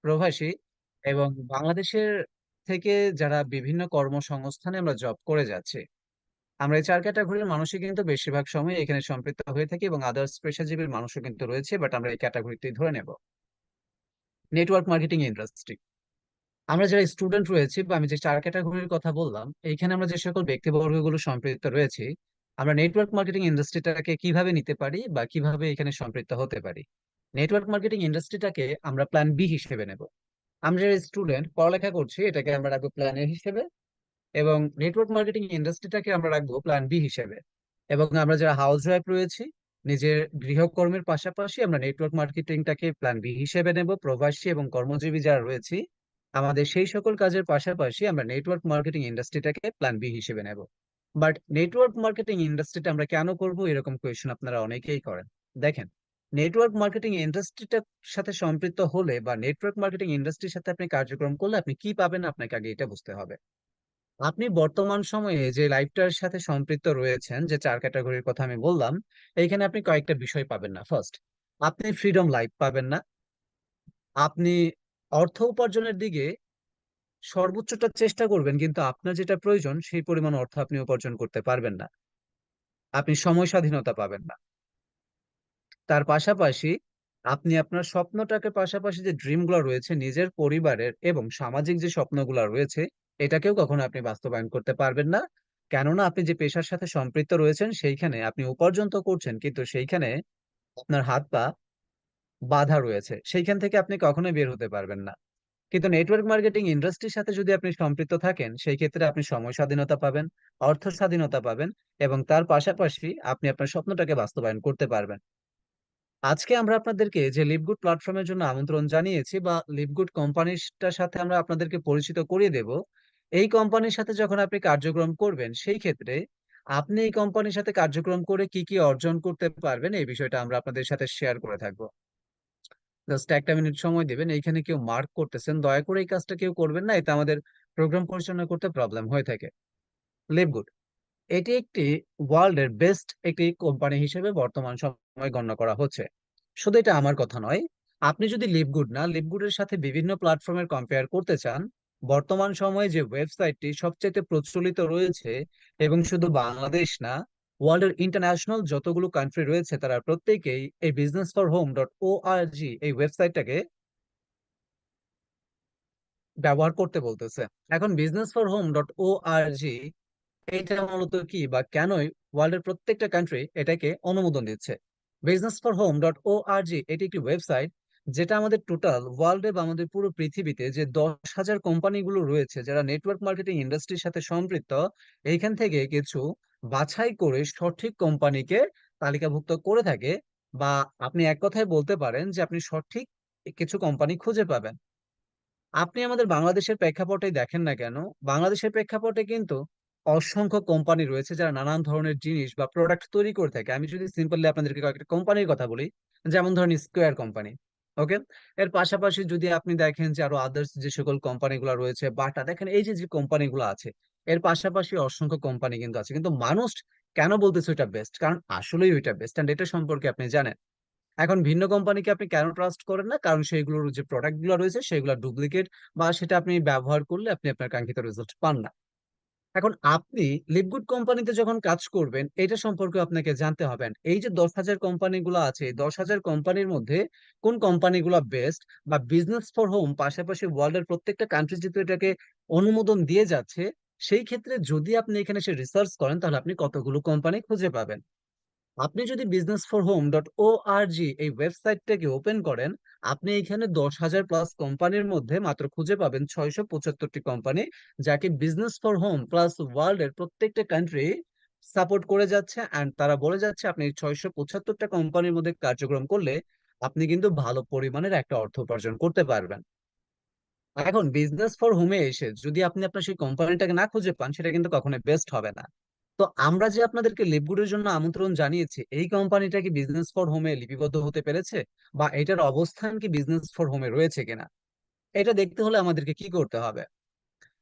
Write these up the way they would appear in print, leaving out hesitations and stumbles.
প্রবাসী এবং বাংলাদেশের থেকে যারা বিভিন্ন কর্মসংস্থানে আমরা জব করে যাচ্ছি। আমরা এই ৪ ক্যাটাগরির মানুষই কিন্তু বেশিরভাগ সময় এখানে সম্পৃক্ত হয়ে থাকি এবং আদার্স পেশাজীবীর মানুষও কিন্তু রয়েছে, বাট আমরা এই ক্যাটাগরিতেই ধরে নেব। নেটওয়ার্ক মার্কেটিং ইন্ডাস্ট্রি, আমরা যারা স্টুডেন্ট রয়েছি বা আমি যে ৪ ক্যাটাগরির কথা বললাম, এইখানে আমরা যে সকল ব্যক্তিবর্গগুলো সম্পৃক্ত রয়েছি, আমরা নেটওয়ার্ক মার্কেটিং ইন্ডাস্ট্রিটাকে কিভাবে নিতে পারি বা কিভাবে এখানে সম্পৃক্ত হতে পারি। নেটওয়ার্ক মার্কেটিং ইন্ডাস্ট্রিটাকে আমরা প্ল্যান বি হিসেবে নেব। আমরা যারা স্টুডেন্ট পড়ালেখা করছি এটাকে আমরা রাখবো প্ল্যান এ হিসেবে, এবং নেটওয়ার্ক মার্কেটিং ইন্ডাস্ট্রিটাকে আমরা রাখবো প্ল্যান বি হিসেবে। এবং আমরা যারা হাউস ওয়াইফ রয়েছি, নিজের গৃহকর্মের পাশাপাশি আমরা নেটওয়ার্ক মার্কেটিংটাকে প্ল্যান বি হিসেবে নেব। প্রবাসী এবং কর্মজীবী যারা রয়েছি, আমাদের সেই সকল কাজের পাশাপাশি আমরা নেটওয়ার্ক মার্কেটিং ইন্ডাস্ট্রিটাকে প্ল্যান বি হিসেবে নেব। বাট নেটওয়ার্ক মার্কেটিং ইন্ডাস্ট্রিটা আমরা কেন করব, এরকম কোয়েশ্চেন আপনারা অনেকেই করেন। দেখেন, নেটওয়ার্ক মার্কেটিং ইন্ডাস্ট্রিটার সাথে সম্পৃক্ত হলে বা নেটওয়ার্ক মার্কেটিং ইন্ডাস্ট্রির সাথে আপনি কার্যক্রম করলে আপনি কি পাবেন, আপনাকে আগে এটা বুঝতে হবে। আপনি বর্তমান সময়ে যে লাইফটার সাথে সম্পৃক্ত রয়েছেন, যে ৪ ক্যাটাগরির কথা আমি বললাম, এইখানে আপনি কয়েকটা বিষয় পাবেন না। ফার্স্ট, আপনি ফ্রিডম লাইফ পাবেন না। আপনি অর্থ উপার্জনের দিকে সর্বোচ্চটা চেষ্টা করবেন, কিন্তু আপনার যেটা প্রয়োজন সেই পরিমাণ অর্থ আপনি উপার্জন করতে পারবেন না। আপনি সময় স্বাধীনতা পাবেন না। তার পাশাপাশি আপনি আপনার স্বপ্নটাকে পাশাপাশি যে ড্রিম গুলো রয়েছে নিজের পরিবারের এবং সামাজিক যে স্বপ্নগুলো রয়েছে, এটাকেও কখনো আপনি বাস্তবায়ন করতে পারবেন না। কেননা আপনি যে পেশার সাথে সম্পৃক্ত রয়েছেন সেইখানে আপনি উপার্জন তো করছেন, কিন্তু সেইখানে আপনার হাত পা বাধা রয়েছে, সেইখান থেকে আপনি কখনোই বের হতে পারবেন না। কিন্তু নেটওয়ার্ক মার্কেটিং ইন্ডাস্ট্রির সাথে যদি আপনি সম্পৃক্ত থাকেন, সেই ক্ষেত্রে আপনি সময় স্বাধীনতা পাবেন, অর্থ স্বাধীনতা পাবেন, এবং তার পাশাপাশি আপনি আপনার স্বপ্নটাকে বাস্তবায়ন করতে পারবেন। আজকে আমরা আপনাদেরকে যে লিভগুড প্ল্যাটফর্মের জন্য আমন্ত্রণ জানিয়েছি বা লিভগুড কোম্পানিটার সাথে আমরা আপনাদেরকে পরিচিত করিয়ে দেব, এই কোম্পানির সাথে যখন আপনি কার্যক্রম করবেন সেই ক্ষেত্রে আপনি এই কোম্পানির সাথে কার্যক্রম করে কি কি অর্জন করতে পারবেন এই বিষয়টা আমরা আপনাদের সাথে শেয়ার করে থাকবো। জাস্ট একটা মিনিট সময় দিবেন। এইখানে কেউ মার্ক করতেছেন, দয়া করে এই কাজটা কেউ করবেন না, এতে আমাদের প্রোগ্রাম পরিচালনা করতে প্রবলেম হয়ে থাকে। লিভগুড, এটি একটি ওয়ার্ল্ড এর বেস্ট একটি কোম্পানি হিসেবে বর্তমান সময়ে গণ্য করা হচ্ছে। শুধু এটা আমার কথা নয়, আপনি যদি লিভগুড না লিভগুডের সাথে বিভিন্ন প্ল্যাটফর্মের কম্পেয়ার করতে চান, বর্তমান সময়ে যে ওয়েবসাইটটি সবচেয়ে প্রচলিত রয়েছে, এবং শুধু বাংলাদেশ না, ওয়ার্ল্ডের ইন্টারন্যাশনাল যতগুলো কান্ট্রি রয়েছে তারা প্রত্যেকেই এই business for home dot O R G এই ওয়েবসাইটটাকে ব্যবহার করতে বলতেছে। এখন business for home dot O R G এটা মূলত কি বা কেনই ওয়ার্ল্ডের প্রত্যেকটা কান্ট্রি এটাকে অনুমোদন দিচ্ছে। Business for home dot O R G এটি একটি ওয়েবসাইট যেটা আমাদের টোটাল ওয়ার্ল্ডে বা আমাদের পুরো পৃথিবীতে যে ১০,০০০ কোম্পানিগুলো রয়েছে যারা নেটওয়ার্ক মার্কেটিং ইন্ডাস্ট্রির সাথে সম্পৃক্ত, এইখান থেকে কিছু বাছাই করে সঠিক কোম্পানিকে তালিকাভুক্ত করে থাকে। বা আপনি এক কথায় বলতে পারেন যে আপনি সঠিক কিছু কোম্পানি খুঁজে পাবেন। আপনি আমাদের বাংলাদেশের প্রেক্ষাপটে দেখেন না কেন, বাংলাদেশের প্রেক্ষাপটে কিন্তু অসংখ্য কোম্পানি রয়েছে যারা নানান ধরনের জিনিস বা প্রোডাক্ট তৈরি করে থাকে। আমি যদি সিম্পলি আপনাদেরকে কয়েকটা কোম্পানির কথা বলি, যেমন ধরেন স্কোয়ার কোম্পানি। ওকে, এর পাশাপাশি যদি আপনি দেখেন যে আরো আদার্স যে সকল কোম্পানিগুলো রয়েছে, বাটা দেখেন, এই যে যে কোম্পানিগুলো আছে, এর পাশাপাশি অসংখ্য কোম্পানি কিন্তু আছে। কিন্তু মানুষ কেন বলতেছে ওইটা বেস্ট? কারণ আসলেই ওইটা বেস্ট, এন্ড এটা সম্পর্কে আপনি জানেন। এখন ভিন্ন কোম্পানিকে আপনি কেন ট্রাস্ট করেন না? কারণ সেইগুলোর যে প্রোডাক্ট গুলো রয়েছে সেগুলো ডুপ্লিকেট, বা সেটা আপনি ব্যবহার করলে আপনি আপনার কাঙ্ক্ষিত রেজাল্ট পান না। এখন আপনি লিভগুড কোম্পানিতে যখন কাজ করবেন, এটা সম্পর্কে আপনাকে জানতে হবে। এই যে ১০,০০০ কোম্পানিগুলো আছে, এই ১০,০০০ কোম্পানির মধ্যে কোন কোম্পানিগুলো বেস্ট, বা বিজনেস ফর হোম পাশাপাশি ওয়ার্ল্ডের প্রত্যেকটা কান্ট্রি যেহেতু এটাকে অনুমোদন দিয়ে যাচ্ছে, সেই ক্ষেত্রে যদি আপনি এখানে এসে রিসার্চ করেন তাহলে আপনি কতগুলো কোম্পানি খুঁজে পাবেন। আপনি যদি business for home dot O R G এই ওয়েবসাইটটাকে ওপেন করেন, আপনি এখানে ১০,০০০ প্লাস কোম্পানির মধ্যে মাত্র খুঁজে পাবেন ৬৭৫টি কোম্পানি, যাকে business for whom plus world এর প্রত্যেকটা কান্ট্রি সাপোর্ট করে যাচ্ছে, অ্যান্ড তারা বলে যাচ্ছে আপনি ৬৭৫টা কোম্পানির মধ্যে কার্যক্রম করলে আপনি কিন্তু ভালো পরিমাণের একটা অর্থ উপার্জন করতে পারবেন। এখন বিজনেস ফর হোমে এসে যদি আপনি আপনার সেই কোম্পানিটাকে না খুঁজে পান, সেটা কিন্তু কখনোই বেস্ট হবে না। তো আমরা যে আপনাদেরকে লিভগুডের জন্য আমন্ত্রণ জানিয়েছি, এই কোম্পানিটা কি বিজনেস ফর হোমে লিপিবদ্ধ হতে পেরেছে, বা এটার অবস্থান কি বিজনেস ফর হোমে রয়েছে কিনা, এটা দেখতে হলে আমাদেরকে কি করতে হবে?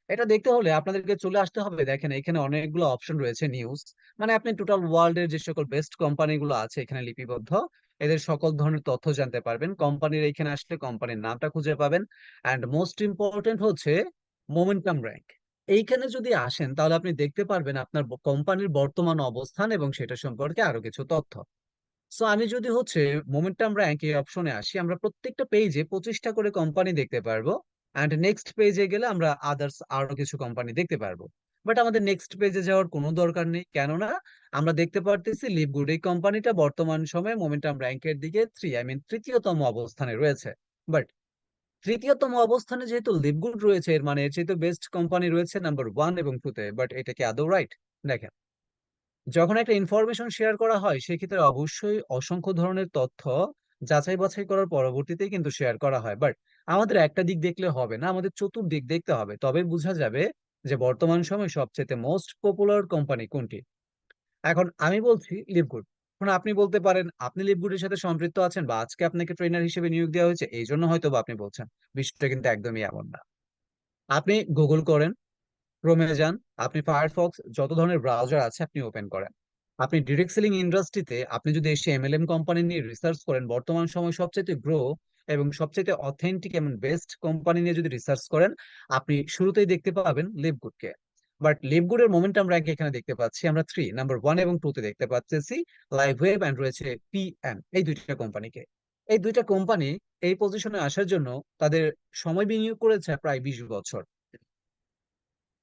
এটা দেখতে হলে আপনাদেরকে চলে আসতে হবে। দেখেন, এখানে অনেকগুলো অপশন রয়েছে নিউজ, মানে আপনি টোটাল ওয়ার্ল্ড এর যে সকল বেস্ট কোম্পানিগুলো আছে এখানে লিপিবদ্ধ, এদের সকল ধরনের তথ্য জানতে পারবেন। কোম্পানির এইখানে আসলে কোম্পানির নামটা খুঁজে পাবেন। অ্যান্ড মোস্ট ইম্পর্টেন্ট হচ্ছে মোমেন্টাম র্যাঙ্ক। এইখানে যদি আসেন তাহলে আপনি দেখতে পারবেন আপনার কোম্পানির বর্তমান অবস্থান এবং সেটা সম্পর্কে আরো কিছু তথ্য। সো আমি যদি হচ্ছে মোমেন্টাম র্যাঙ্ক এই অপশনে আসি, আমরা প্রত্যেকটা পেজে 25টা করে কোম্পানি দেখতে পারবো। অ্যান্ড নেক্সট পেজে গেলে আমরা আদার্স আরো কিছু কোম্পানি দেখতে পারবো। বাট আমাদের নেক্সট পেজে যাওয়ার কোনো দরকার নেই, কেননা আমরা দেখতে পারতেছি লিভগুড এই কোম্পানিটা বর্তমান সময়ে মোমেন্টাম র্যাঙ্কের দিকে তৃতীয়তম অবস্থানে রয়েছে। বাট তৃতীয়তম অবস্থানে যেহেতু লিভগুড রয়েছে, এর মানে এর চেয়ে বেস্ট কোম্পানি রয়েছে নাম্বার 1 এবং 2-তে। বাট এটা কি আদৌ রাইট? দেখেন, যখন একটা ইনফরমেশন শেয়ার করা হয় সেক্ষেত্রে অবশ্যই অসংখ্য ধরনের তথ্য যাচাই বাছাই করার পরবর্তীতেই কিন্তু শেয়ার করা হয়। বাট আমাদের একটা দিক দেখলে হবে না, আমাদের চতুর্দিক দেখতে হবে, তবে বোঝা যাবে যে বর্তমান সময়ে সবচেয়ে মোস্ট পপুলার কোম্পানি কোনটি। এখন আমি বলছি লিভগুড। এখন আপনি বলতে পারেন আপনি লিভগুডের সাথে সম্পৃক্ত আছেন বা আজকে আপনাকে ট্রেনার হিসেবে নিয়োগ দেওয়া হয়েছে এই জন্য হয়তো বা আপনি বলছেন। বিষয়টা কিন্তু একদমই এমন না। আপনি গুগল করেন, ক্রোমে যান, আপনি ফায়ারফক্স, যত ধরনের ব্রাউজার আছে আপনি ওপেন করেন। আপনি ডিরেক্ট সেলিং ইন্ডাস্ট্রিতে আপনি যদি এসে এমএলএম কোম্পানি নিয়ে রিসার্চ করেন, বর্তমান সময় সবচেয়ে গ্রো এবং সবচেয়ে অথেন্টিক এবং বেস্ট কোম্পানি নিয়ে যদি রিসার্চ করেন, আপনি শুরুতেই দেখতে পাবেন লিভগুডকে। বাট লিভগুডের মোমেন্টাম র্যাঙ্ক এখানে দেখতে পাচ্ছি আমরা নাম্বার 1 এবং 2-তে দেখতে পাচ্ছি লাইভ ওয়েব অ্যান্ড রয়েছে পিএম, এই দুইটা কোম্পানিকে। এই দুইটা কোম্পানি এই পজিশনে আসার জন্য তাদের সময় বিনিয়োগ করেছে প্রায় 20 বছর।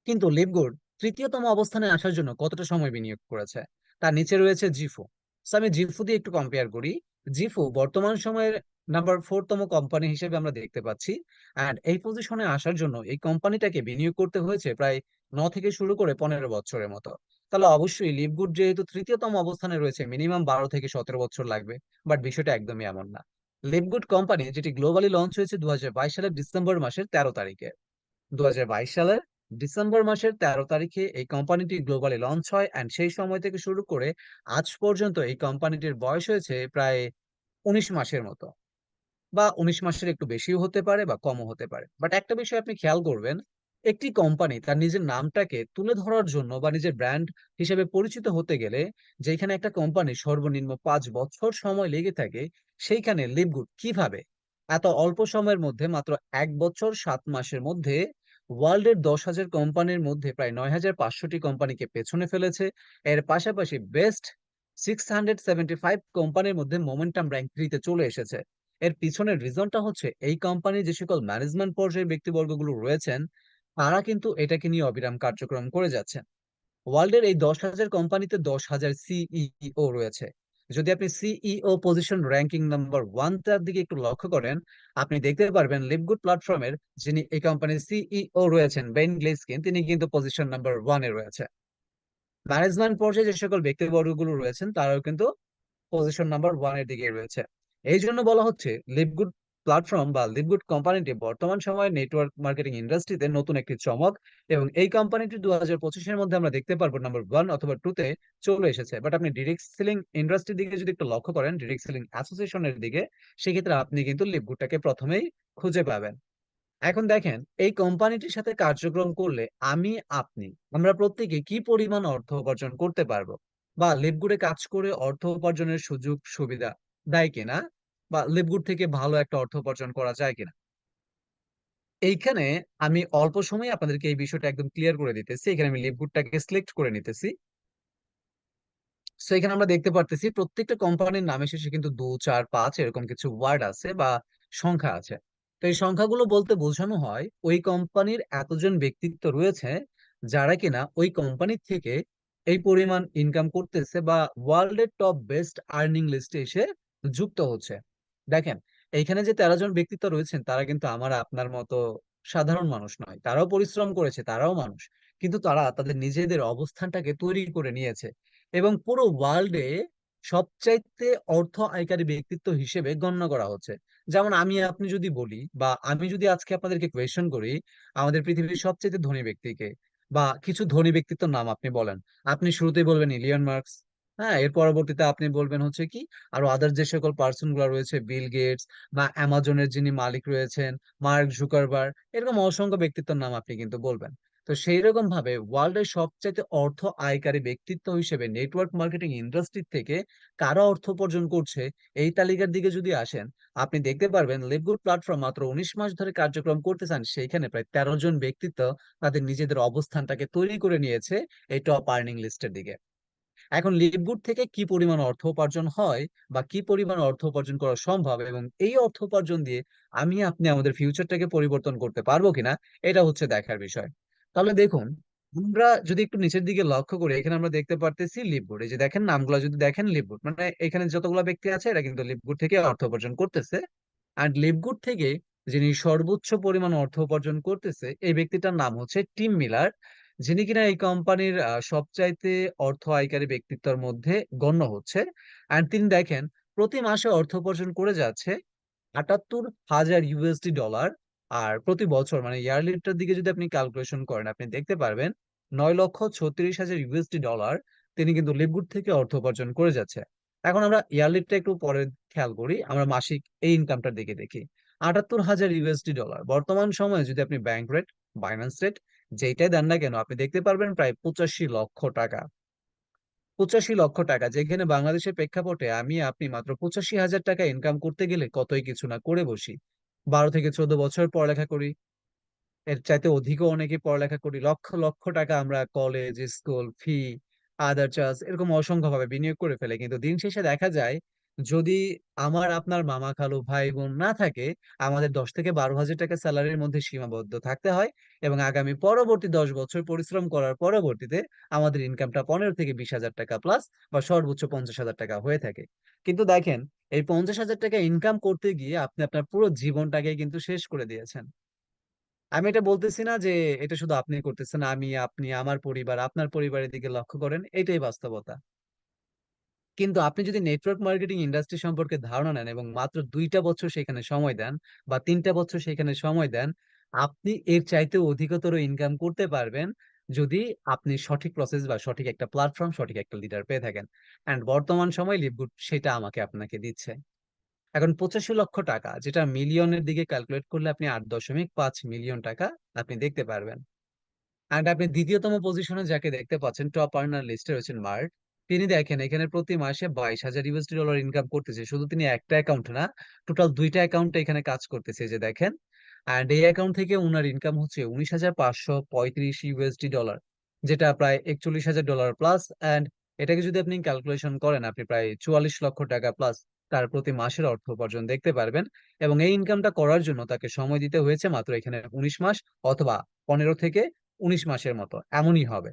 কিন্তু লিভগুড তৃতীয়তম অবস্থানে আসার জন্য কতটা সময় বিনিয়োগ করেছে? তার নিচে রয়েছে জিফু। So আমি জিফু দিয়ে একটু কম্পেয়ার করি। জিফু বর্তমান সময়ের নাম্বার 4তম কোম্পানি হিসেবে আমরা দেখতে পাচ্ছি। অ্যান্ড এই পজিশনে আসার জন্য এই কোম্পানিটাকে বিনিয়োগ করতে হয়েছে প্রায় 9 থেকে শুরু করে 15 বছরের মতো। তাহলে অবশ্যই লিভগুড যেহেতু তৃতীয়তম অবস্থানে রয়েছে, মিনিমাম 12 থেকে 17 বছর লাগবে। বাট বিষয়টা একদমই এমন না। লিভগুড কোম্পানি যেটি গ্লোবালি লঞ্চ হয়েছে 2022 সালের ডিসেম্বর মাসের 13 তারিখে। 2022 সালের ডিসেম্বর মাসের 13 তারিখে এই কোম্পানিটি গ্লোবালি লঞ্চ হয়। অ্যান্ড সেই সময় থেকে শুরু করে আজ পর্যন্ত এই কোম্পানিটির বয়স হয়েছে প্রায় 19 মাসের মতো, বা 19 মাসের একটু বেশিও হতে পারে বা কমও হতে পারে। বাট একটা বিষয় আপনি খেয়াল করবেন, একটি কোম্পানি তার নিজের নামটাকে তুলে ধরার জন্য বা নিজের ব্র্যান্ড হিসেবে পরিচিত হতে গেলে, যেখানে একটা কোম্পানি সর্বনিম্ন 5 বছর সময় লেগে থাকে, সেইখানে লিভগুড কিভাবে এত অল্প সময়ের মধ্যে মাত্র 1 বছর 7 মাসের মধ্যে ওয়ার্ল্ডের 10,000 কোম্পানির মধ্যে প্রায় 9,500টি কোম্পানিকে পেছনে ফেলেছে। এর পাশাপাশি বেস্ট 675 কোম্পানির মধ্যে মোমেন্টাম র্যাঙ্ক 3-তে চলে এসেছে। এর পিছনের রিজনটা হচ্ছে এই কোম্পানির যে সকল ম্যানেজমেন্ট পর্যায়ের ব্যক্তিবর্গগুলো রয়েছেন, তারা কিন্তু এটাকে নিয়ে অবিরাম কার্যক্রম করে যাচ্ছেন। ওয়ার্ল্ডের এই 10,000 কোম্পানিতে 10,000 সিইও রয়েছে। যদি আপনি সিইও পজিশন র্যাঙ্কিং নাম্বার 1 টার দিকে একটু লক্ষ্য করেন, আপনি দেখতে পারবেন লিভগুড প্ল্যাটফর্মের যিনি এই কোম্পানির সিইও রয়েছেন বেন গ্লেসকিন, তিনি কিন্তু পজিশন নাম্বার 1-এ রয়েছে। ম্যানেজমেন্ট পর্যায়ে যে সকল ব্যক্তিবর্গগুলো রয়েছেন তারাও কিন্তু পজিশন নাম্বার 1-এর দিকে রয়েছে। এই জন্য বলা হচ্ছে লিভগুড প্ল্যাটফর্ম বা লিভগুড কোম্পানিটি বর্তমান সময়ে নেটওয়ার্ক মার্কেটিং ইন্ডাস্ট্রিতে নতুন একটি চমক। এবং এই কোম্পানিটি 2025-এর মধ্যে আমরা দেখতে পারবো নাম্বার 1 অথবা 2-তে চলে এসেছে। বাট আপনি ডিরেক্ট সেলিং ইন্ডাস্ট্রির দিকে যদি একটু লক্ষ্য করেন, ডিরেক্ট সেলিং অ্যাসোসিয়েশনের দিকে, সেক্ষেত্রে আপনি কিন্তু লিভগুডটাকে প্রথমেই খুঁজে পাবেন। এখন দেখেন, এই কোম্পানিটির সাথে কার্যক্রম করলে আপনি আমরা প্রত্যেকে কি পরিমাণ অর্থ উপার্জন করতে পারবো, বা লিভগুডে কাজ করে অর্থ উপার্জনের সুযোগ সুবিধা দেয় কিনা, বা লিভগুড থেকে ভালো একটা অর্থ উপার্জন করা যায় কিনা, এইখানে আমি অল্প সময়ে আপনাদেরকে এই বিষয়টা একদম ক্লিয়ার করে দিতেছি। এখানে আমি লিভগুডটাকে সিলেক্ট করে নিতেছি। সো এখানে আমরা দেখতে পারতেছি প্রত্যেকটা কোম্পানির নামে শেষে কিন্তু 2 4 5 এরকম কিছু ওয়ার্ড আছে বা সংখ্যা আছে। তো এই সংখ্যাগুলো বলতে বোঝানো হয় ওই কোম্পানির এতজন ব্যক্তিত্ব রয়েছে যারা কিনা ওই কোম্পানি থেকে এই পরিমাণ ইনকাম করতেছে বা ওয়ার্ল্ডের টপ বেস্ট আর্নিং লিস্টে এসে যুক্ত হচ্ছে। দেখেন, এইখানে যে 13 জন ব্যক্তিত্ব রয়েছেন তারা কিন্তু আমার আপনার মতো সাধারণ মানুষ নয়, তারাও পরিশ্রম করেছে, তারাও মানুষ। কিন্তু তারা তাদের নিজেদের অবস্থানটাকে তৈরি করে নিয়েছে এবং পুরো ওয়ার্ল্ডে সবচাইতে অর্থ আয়কারী ব্যক্তিত্ব হিসেবে গণ্য করা হচ্ছে। যেমন আমি আপনি যদি বলি, বা আমি যদি আজকে আপনাদেরকে কোয়েশ্চেন করি আমাদের পৃথিবীর সবচেয়ে ধনী ব্যক্তিকে বা কিছু ধনী ব্যক্তিত্বের নাম আপনি বলেন, আপনি শুরুতেই বলবেন ইলিয়ন মার্কস। হ্যাঁ, এর পরবর্তীতে আপনি বলবেন হচ্ছে কি আরো আদার যে সকল পার্সন গুলো রয়েছে, বিল গেটস বা অ্যামাজনের যিনি মালিক রয়েছেন মার্ক জুকারবার্গ, এরকম অসংখ্য ব্যক্তিত্বের নাম আপনি কিন্তু বলবেন। তো তো সেই রকম ভাবে ওয়ার্ল্ডের সবচাইতে অর্থ আয়কারী ব্যক্তিত্ব হিসেবে নেটওয়ার্ক মার্কেটিং ইন্ডাস্ট্রি থেকে কারা অর্থ উপার্জন করছে, এই তালিকার দিকে যদি আসেন, আপনি দেখতে পারবেন লিভগুড প্ল্যাটফর্ম মাত্র 19 মাস ধরে কার্যক্রম করতেছেন, সেইখানে প্রায় 13 জন ব্যক্তিত্ব তাদের নিজেদের অবস্থানটাকে তৈরি করে নিয়েছে এই টপ আর্নিং লিস্টের দিকে। এখন লিভগুড থেকে কি পরিমাণ অর্থ উপার্জন হয় বা কি পরিমাণ অর্থ উপার্জন করা সম্ভব, এবং এই অর্থ উপার্জন দিয়ে আমি আপনি আমাদের ফিউচারটাকে পরিবর্তন করতে পারবো কিনা, এটা হচ্ছে দেখার বিষয়। তাহলে দেখুন, আমরা যদি একটু নিচের দিকে লক্ষ্য করি, এখানে আমরা দেখতে পারতেছি লিভগুড। এই যে দেখেন নামগুলো যদি দেখেন, লিভগুড মানে এখানে যতগুলো ব্যক্তি আছে এরা কিন্তু লিভগুড থেকে অর্থ উপার্জন করতেছে। আর লিভগুড থেকে যিনি সর্বোচ্চ পরিমাণ অর্থ উপার্জন করতেছে এই ব্যক্তিটার নাম হচ্ছে টিম মিলার, যিনি কিনা এই কোম্পানির সবচাইতে অর্থ আয়কারী ব্যক্তিত্বের মধ্যে গণ্য হচ্ছে। আর তিনি দেখেন প্রতি মাসে অর্থ উপার্জন করে যাচ্ছে 78,000 USD ডলার। আর প্রতি বছর মানে ইয়ারলিটার দিকে যদি আপনি ক্যালকুলেশন করেন, আপনি দেখতে পারবেন 9,36,000 USD ডলার তিনি কিন্তু লিভগুড থেকে অর্থ উপার্জন করে যাচ্ছে। এখন আমরা ইয়ারলিটা একটু পরে খেয়াল করি, আমরা মাসিক এই ইনকামটার দিকে দেখি। 78,000 USD ডলার বর্তমান সময়ে যদি আপনি ব্যাংক রেট, বাইন্যান্স রেট যেটাই দেন না কেন, আপনি দেখতে পারবেন প্রায় 85 লক্ষ টাকা। 85 লক্ষ টাকা, যেখানে বাংলাদেশের প্রেক্ষাপটে আমি আপনি মাত্র 85,000 টাকা ইনকাম করতে গেলে কতই কিছু না করে বসি। 12 থেকে 14 বছর পড়ালেখা করি, এর চাইতে অধিকও অনেকে পড়ালেখা করি, লক্ষ লক্ষ টাকা আমরা কলেজ, স্কুল ফি, আদার চার্জ এরকম অসংখ্য ভাবে বিনিয়োগ করে ফেলে, কিন্তু দিন শেষে দেখা যায় যদি আমার আপনার মামা খালু ভাই বোন না থাকে, আমাদের 10 থেকে 12 হাজার টাকা স্যালারির মধ্যে সীমাবদ্ধ থাকতে হয়। এবং আগামী পরবর্তী 10 বছর পরিশ্রম করার পরবর্তীতে আমাদের ইনকামটা 15 থেকে 20 হাজার টাকা প্লাস বা সর্বোচ্চ 50 হাজার টাকা হয়ে থাকে। কিন্তু দেখেন, এই 50 হাজার টাকা ইনকাম করতে গিয়ে আপনি আপনার পুরো জীবনটাকে কিন্তু শেষ করে দিয়েছেন। আমি এটা বলতেছি না যে এটা শুধু আপনি করতেছেন, আমি আপনি আমার পরিবার আপনার পরিবারের দিকে লক্ষ্য করেন, এটাই বাস্তবতা। কিন্তু আপনি যদি নেটওয়ার্ক মার্কেটিং ইন্ডাস্ট্রি সম্পর্কে ধারণা নেন এবং মাত্র 2টা বছর সেখানে সময় দেন বা 3টা বছর সেখানে সময় দেন, আপনি এর চাইতেও অধিকতর ইনকাম করতে পারবেন যদি আপনি সঠিক প্রসেস বা সঠিক একটা প্ল্যাটফর্ম, সঠিক একটা লিডার পেয়ে থাকেন। অ্যান্ড বর্তমান সময় লিভগুড সেটা আমাকে আপনাকে দিচ্ছে। এখন 85 লক্ষ টাকা, যেটা মিলিয়নের দিকে ক্যালকুলেট করলে আপনি 8.5 মিলিয়ন টাকা আপনি দেখতে পারবেন। অ্যান্ড আপনি দ্বিতীয়তম পজিশনে যাকে দেখতে পাচ্ছেন টপ আর্নার লিস্টে রয়েছেন মার্ক। তিনি দেখেন এখানে প্রতি মাসে 22,000 USD ডলার ইনকাম করতেছে। শুধু তিনি একটা অ্যাকাউন্ট না, টোটাল দুইটা অ্যাকাউন্টে এখানে কাজ করতেছে, এই যে দেখেন। অ্যান্ড এই অ্যাকাউন্ট থেকে উনার ইনকাম হচ্ছে 19,535 USD ডলার, যেটা প্রায় 41,000 ডলার প্লাস। অ্যান্ড এটাকে যদি আপনি ক্যালকুলেশন করেন, আপনি প্রায় 44 লক্ষ টাকা প্লাস তার প্রতি মাসের অর্থ উপার্জন দেখতে পারবেন। এবং এই ইনকামটা করার জন্য তাকে সময় দিতে হয়েছে মাত্র এখানে 19 মাস, অথবা 15 থেকে 19 মাসের মতো এমনই হবে।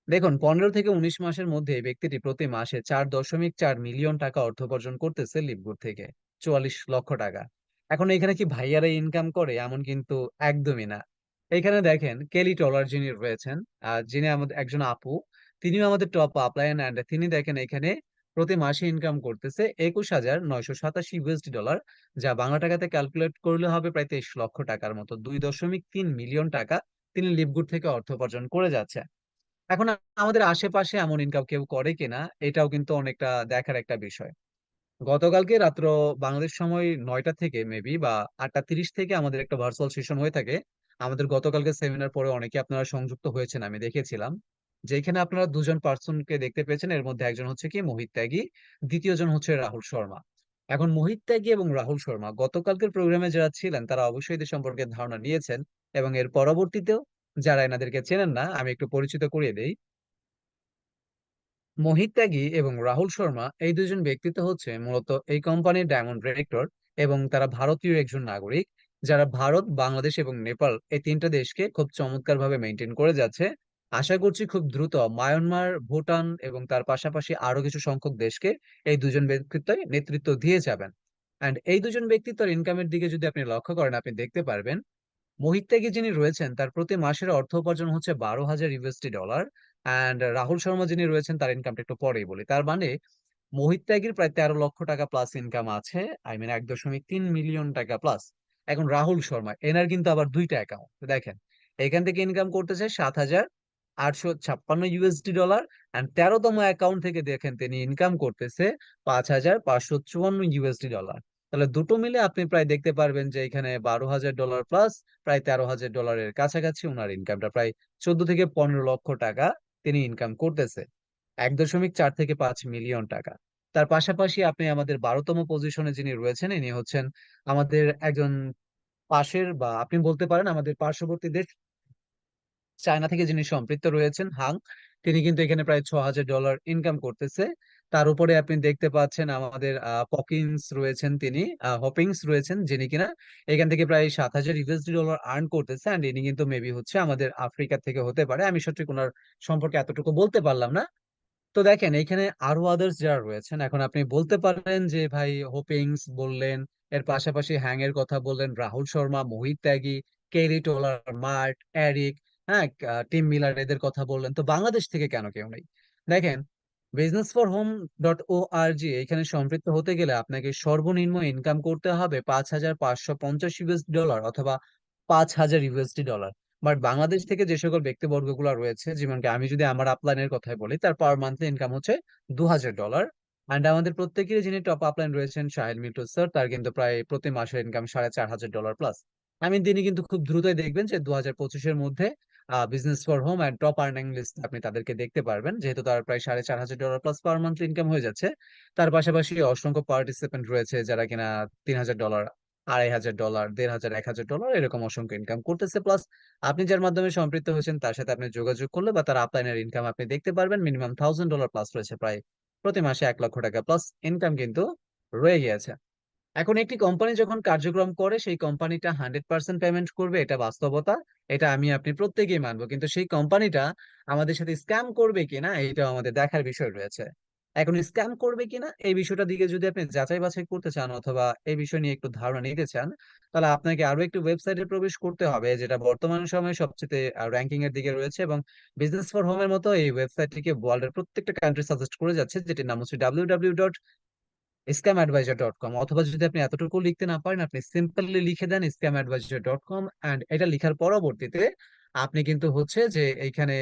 দেখুন, 15 থেকে 19 মাসের মধ্যে এই ব্যক্তিটি প্রতি মাসে 4.4 মিলিয়ন টাকা অর্থ উপার্জন করতেছে লিভগুড থেকে, 44 লক্ষ টাকা। এখন এখানে কি ভাইয়ারা ইনকাম করে এমন কিন্তু একদমই না। এখানে দেখেন কেলি টলার যিনি রয়েছেন, যিনি আমাদের একজন আপু, তিনিও আমাদের টপ আপলাইন। অ্যান্ড তিনি দেখেন এখানে প্রতি মাসে ইনকাম করতেছে 21,987 USD ডলার, যা বাংলা টাকাতে ক্যালকুলেট করলে হবে প্রায় 23 লক্ষ টাকার মতো। 2.3 মিলিয়ন টাকা তিনি লিভগুড থেকে অর্থ উপার্জন করে যাচ্ছে। এখন আমাদের আশেপাশে এমন ইনকাম কেউ করে কিনা, এটাও কিন্তু অনেকটা দেখার একটা বিষয়। গতকালকে রাত্র বাংলাদেশ সময় 9টা থেকে মেবি বা 8টা 30 থেকে আমাদের একটা ভার্চুয়াল সেশন হয়ে থাকে। আমাদের গতকালকে সেমিনার পরে অনেকে আপনারা সংযুক্ত হয়েছেন, আমি দেখেছিলাম। যেখানে আপনারা দুজন পার্সনকে দেখতে পেয়েছেন, এর মধ্যে একজন হচ্ছে কি মোহিত ত্যাগী, দ্বিতীয় জন হচ্ছে রাহুল শর্মা। এখন মোহিত ত্যাগী এবং রাহুল শর্মা গতকালকের প্রোগ্রামে যারা ছিলেন তারা অবশ্যই এদের সম্পর্কে ধারণা নিয়েছেন, এবং এর পরবর্তীতেও যারা এনাদেরকে চেনেন না, আমি একটু পরিচিত করিয়ে দেই। মোহিত ত্যাগী এবং রাহুল শর্মা এই দুজন ব্যক্তিত্ব হচ্ছে মূলত এই কোম্পানির ডায়মন্ড ডিরেক্টর, এবং তারা ভারতীয় একজন নাগরিক, যারা ভারত, বাংলাদেশ এবং নেপাল এই তিনটা দেশকে খুব চমৎকার ভাবে মেনটেন করে যাচ্ছে। আশা করছি খুব দ্রুত মায়ানমার, ভুটান এবং তার পাশাপাশি আরো কিছু সংখ্যক দেশকে এই দুজন ব্যক্তিত্ব নেতৃত্ব দিয়ে যাবেন। এন্ড এই দুজন ব্যক্তিত্বের ইনকামের দিকে যদি আপনি লক্ষ্য করেন, আপনি দেখতে পারবেন মোহিত ত্যাগী যিনি রয়েছেন তার প্রতি মাসের অর্থ উপার্জন হচ্ছে 12,000 USD dollar. And Rahul Sharma যিনি রয়েছেন তার ইনকামটা একটু পরেই বলি। তার মানে মোহিত ত্যাগীর প্রায় 13 লক্ষ টাকা প্লাস ইনকাম আছে, আই মিন 1.3 মিলিয়ন টাকা প্লাস। এখন রাহুল শর্মা এনার কিন্তু আবার দুইটা অ্যাকাউন্ট দেখেন, এখান থেকে ইনকাম করতেছে 7,856 USD ডলার। অ্যান্ড 13তম অ্যাকাউন্ট থেকে দেখেন তিনি ইনকাম করতেছে 5,554 USD ডলার। তাহলে দুটো মিলে আপনি প্রায় দেখতে পারবেন যে এখানে $12,000 প্লাস প্রায় $13,000 কাছাকাছি ওনার ইনকামটা, প্রায় 14 থেকে 15 লক্ষ টাকা তিনি ইনকাম করতেছে, 1.4 থেকে 5 মিলিয়ন টাকা। তার পাশাপাশি আপনি আমাদের 12তম পজিশনে যিনি রয়েছেন, ইনি হচ্ছেন আমাদের একজন পাশের, বা আপনি বলতে পারেন আমাদের পার্শ্ববর্তী দেশ চায়না থেকে যিনি সম্পৃক্ত রয়েছেন, হাং। তিনি কিন্তু এখানে প্রায় $6,000 ইনকাম করতেছে। তার উপরে আপনি দেখতে পাচ্ছেন আমাদের পকিন্স রয়েছেন, তিনি হপিংস রয়েছেন, যিনি কিনা এখান থেকে প্রায় $7,000 আর্ন করতেছে। অ্যান্ড ইনি কিন্তু মেবি হচ্ছে আমাদের আফ্রিকা থেকে হতে পারে, আমি সঠিক ওনার সম্পর্কে এতটুকু বলতে পারলাম না। তো দেখেন এখানে আরো আদার্স যারা রয়েছেন, এখন আপনি বলতে পারেন যে ভাই হোপিংস বললেন, এর পাশাপাশি হ্যাং এর কথা বললেন, রাহুল শর্মা, মোহিত ত্যাগী, কেরি টোলার, মার্ট, এরিক, হ্যাঁ, টিম মিলার, এদের কথা বললেন, তো বাংলাদেশ থেকে কেন কেউ নেই? দেখেন, business4home.org এখানে সম্পৃক্ত হতে গেলে আপনাকে সর্বনিম্ন ইনকাম করতে হবে $5,550 অথবা $5,000। বাট বাংলাদেশ থেকে যে সকল ব্যক্তিবর্গগুলো রয়েছে, যেমনকি আমি যদি আমার আপলাইনের কথাই বলি, তার পার মান্থলি ইনকাম হচ্ছে $2,000। অ্যান্ড আমাদের প্রত্যেকেরই যিনি টপ আপলাইন রয়েছেন, সাহেল মিন্টু স্যার, তার কিন্তু প্রায় প্রতি মাসের ইনকাম $4,500 প্লাস। তিনি কিন্তু খুব দ্রুতই দেখবেন যে 2025-এর মধ্যে business4home and top earning list আপনি তাদেরকে দেখতে পারবেন, যেহেতু তার প্রায় $4,500 প্লাস পার মান্থলি ইনকাম হয়ে যাচ্ছে। তার পাশাপাশি অসংখ্য পার্টিসিপেন্ট রয়েছে যারা কিনা $3,000, $2,500, 1,500, $1,000 এরকম অসংখ্য ইনকাম করতেছে। প্লাস আপনি যার মাধ্যমে সম্পৃক্ত হয়েছেন তার সাথে আপনি যোগাযোগ করলে বা তার আপলাইনের ইনকাম আপনি দেখতে পারবেন, মিনিমাম $1,000 প্লাস রয়েছে, প্রায় প্রতি মাসে $1 লক্ষ প্লাস ইনকাম কিন্তু রয়ে গিয়েছে। এখন একটি কোম্পানি যখন কার্যক্রম করে, সেই কোম্পানিটা 100% পেমেন্ট করবে, এটা বাস্তবতা, এটা আমি আপনি প্রত্যেকেই মানবো। কিন্তু সেই কোম্পানিটা আমাদের সাথে স্ক্যাম করবে কিনা, এটা আমাদের দেখার বিষয় রয়েছে। এখন স্ক্যাম করবে কিনা এই বিষয়টা দিকে যদি আপনি যাচাই বাছাই করতে চান, অথবা এই বিষয় নিয়ে একটু ধারণা নিতে চান, তাহলে আপনাকে আরো একটু ওয়েবসাইটে প্রবেশ করতে হবে, যেটা বর্তমান সময়ে সবচেয়ে র্যাঙ্কিং এর দিকে রয়েছে, এবং বিজনেস ফর হোমের মতো এই ওয়েবসাইটটিকে ওয়ার্ল্ডের প্রত্যেকটা কান্ট্রি সাজেস্ট করে যাচ্ছে, যেটির নাম হচ্ছে www.scamadvisor.com। অথবা যদি আপনি এতটুকু লিখতে না পারেন, আপনি সিম্পলি লিখে দেন scamadvisor.com, এন্ড এটা লিখার পরবর্তীতে আপনি কিন্তু হচ্ছে যে এইখানে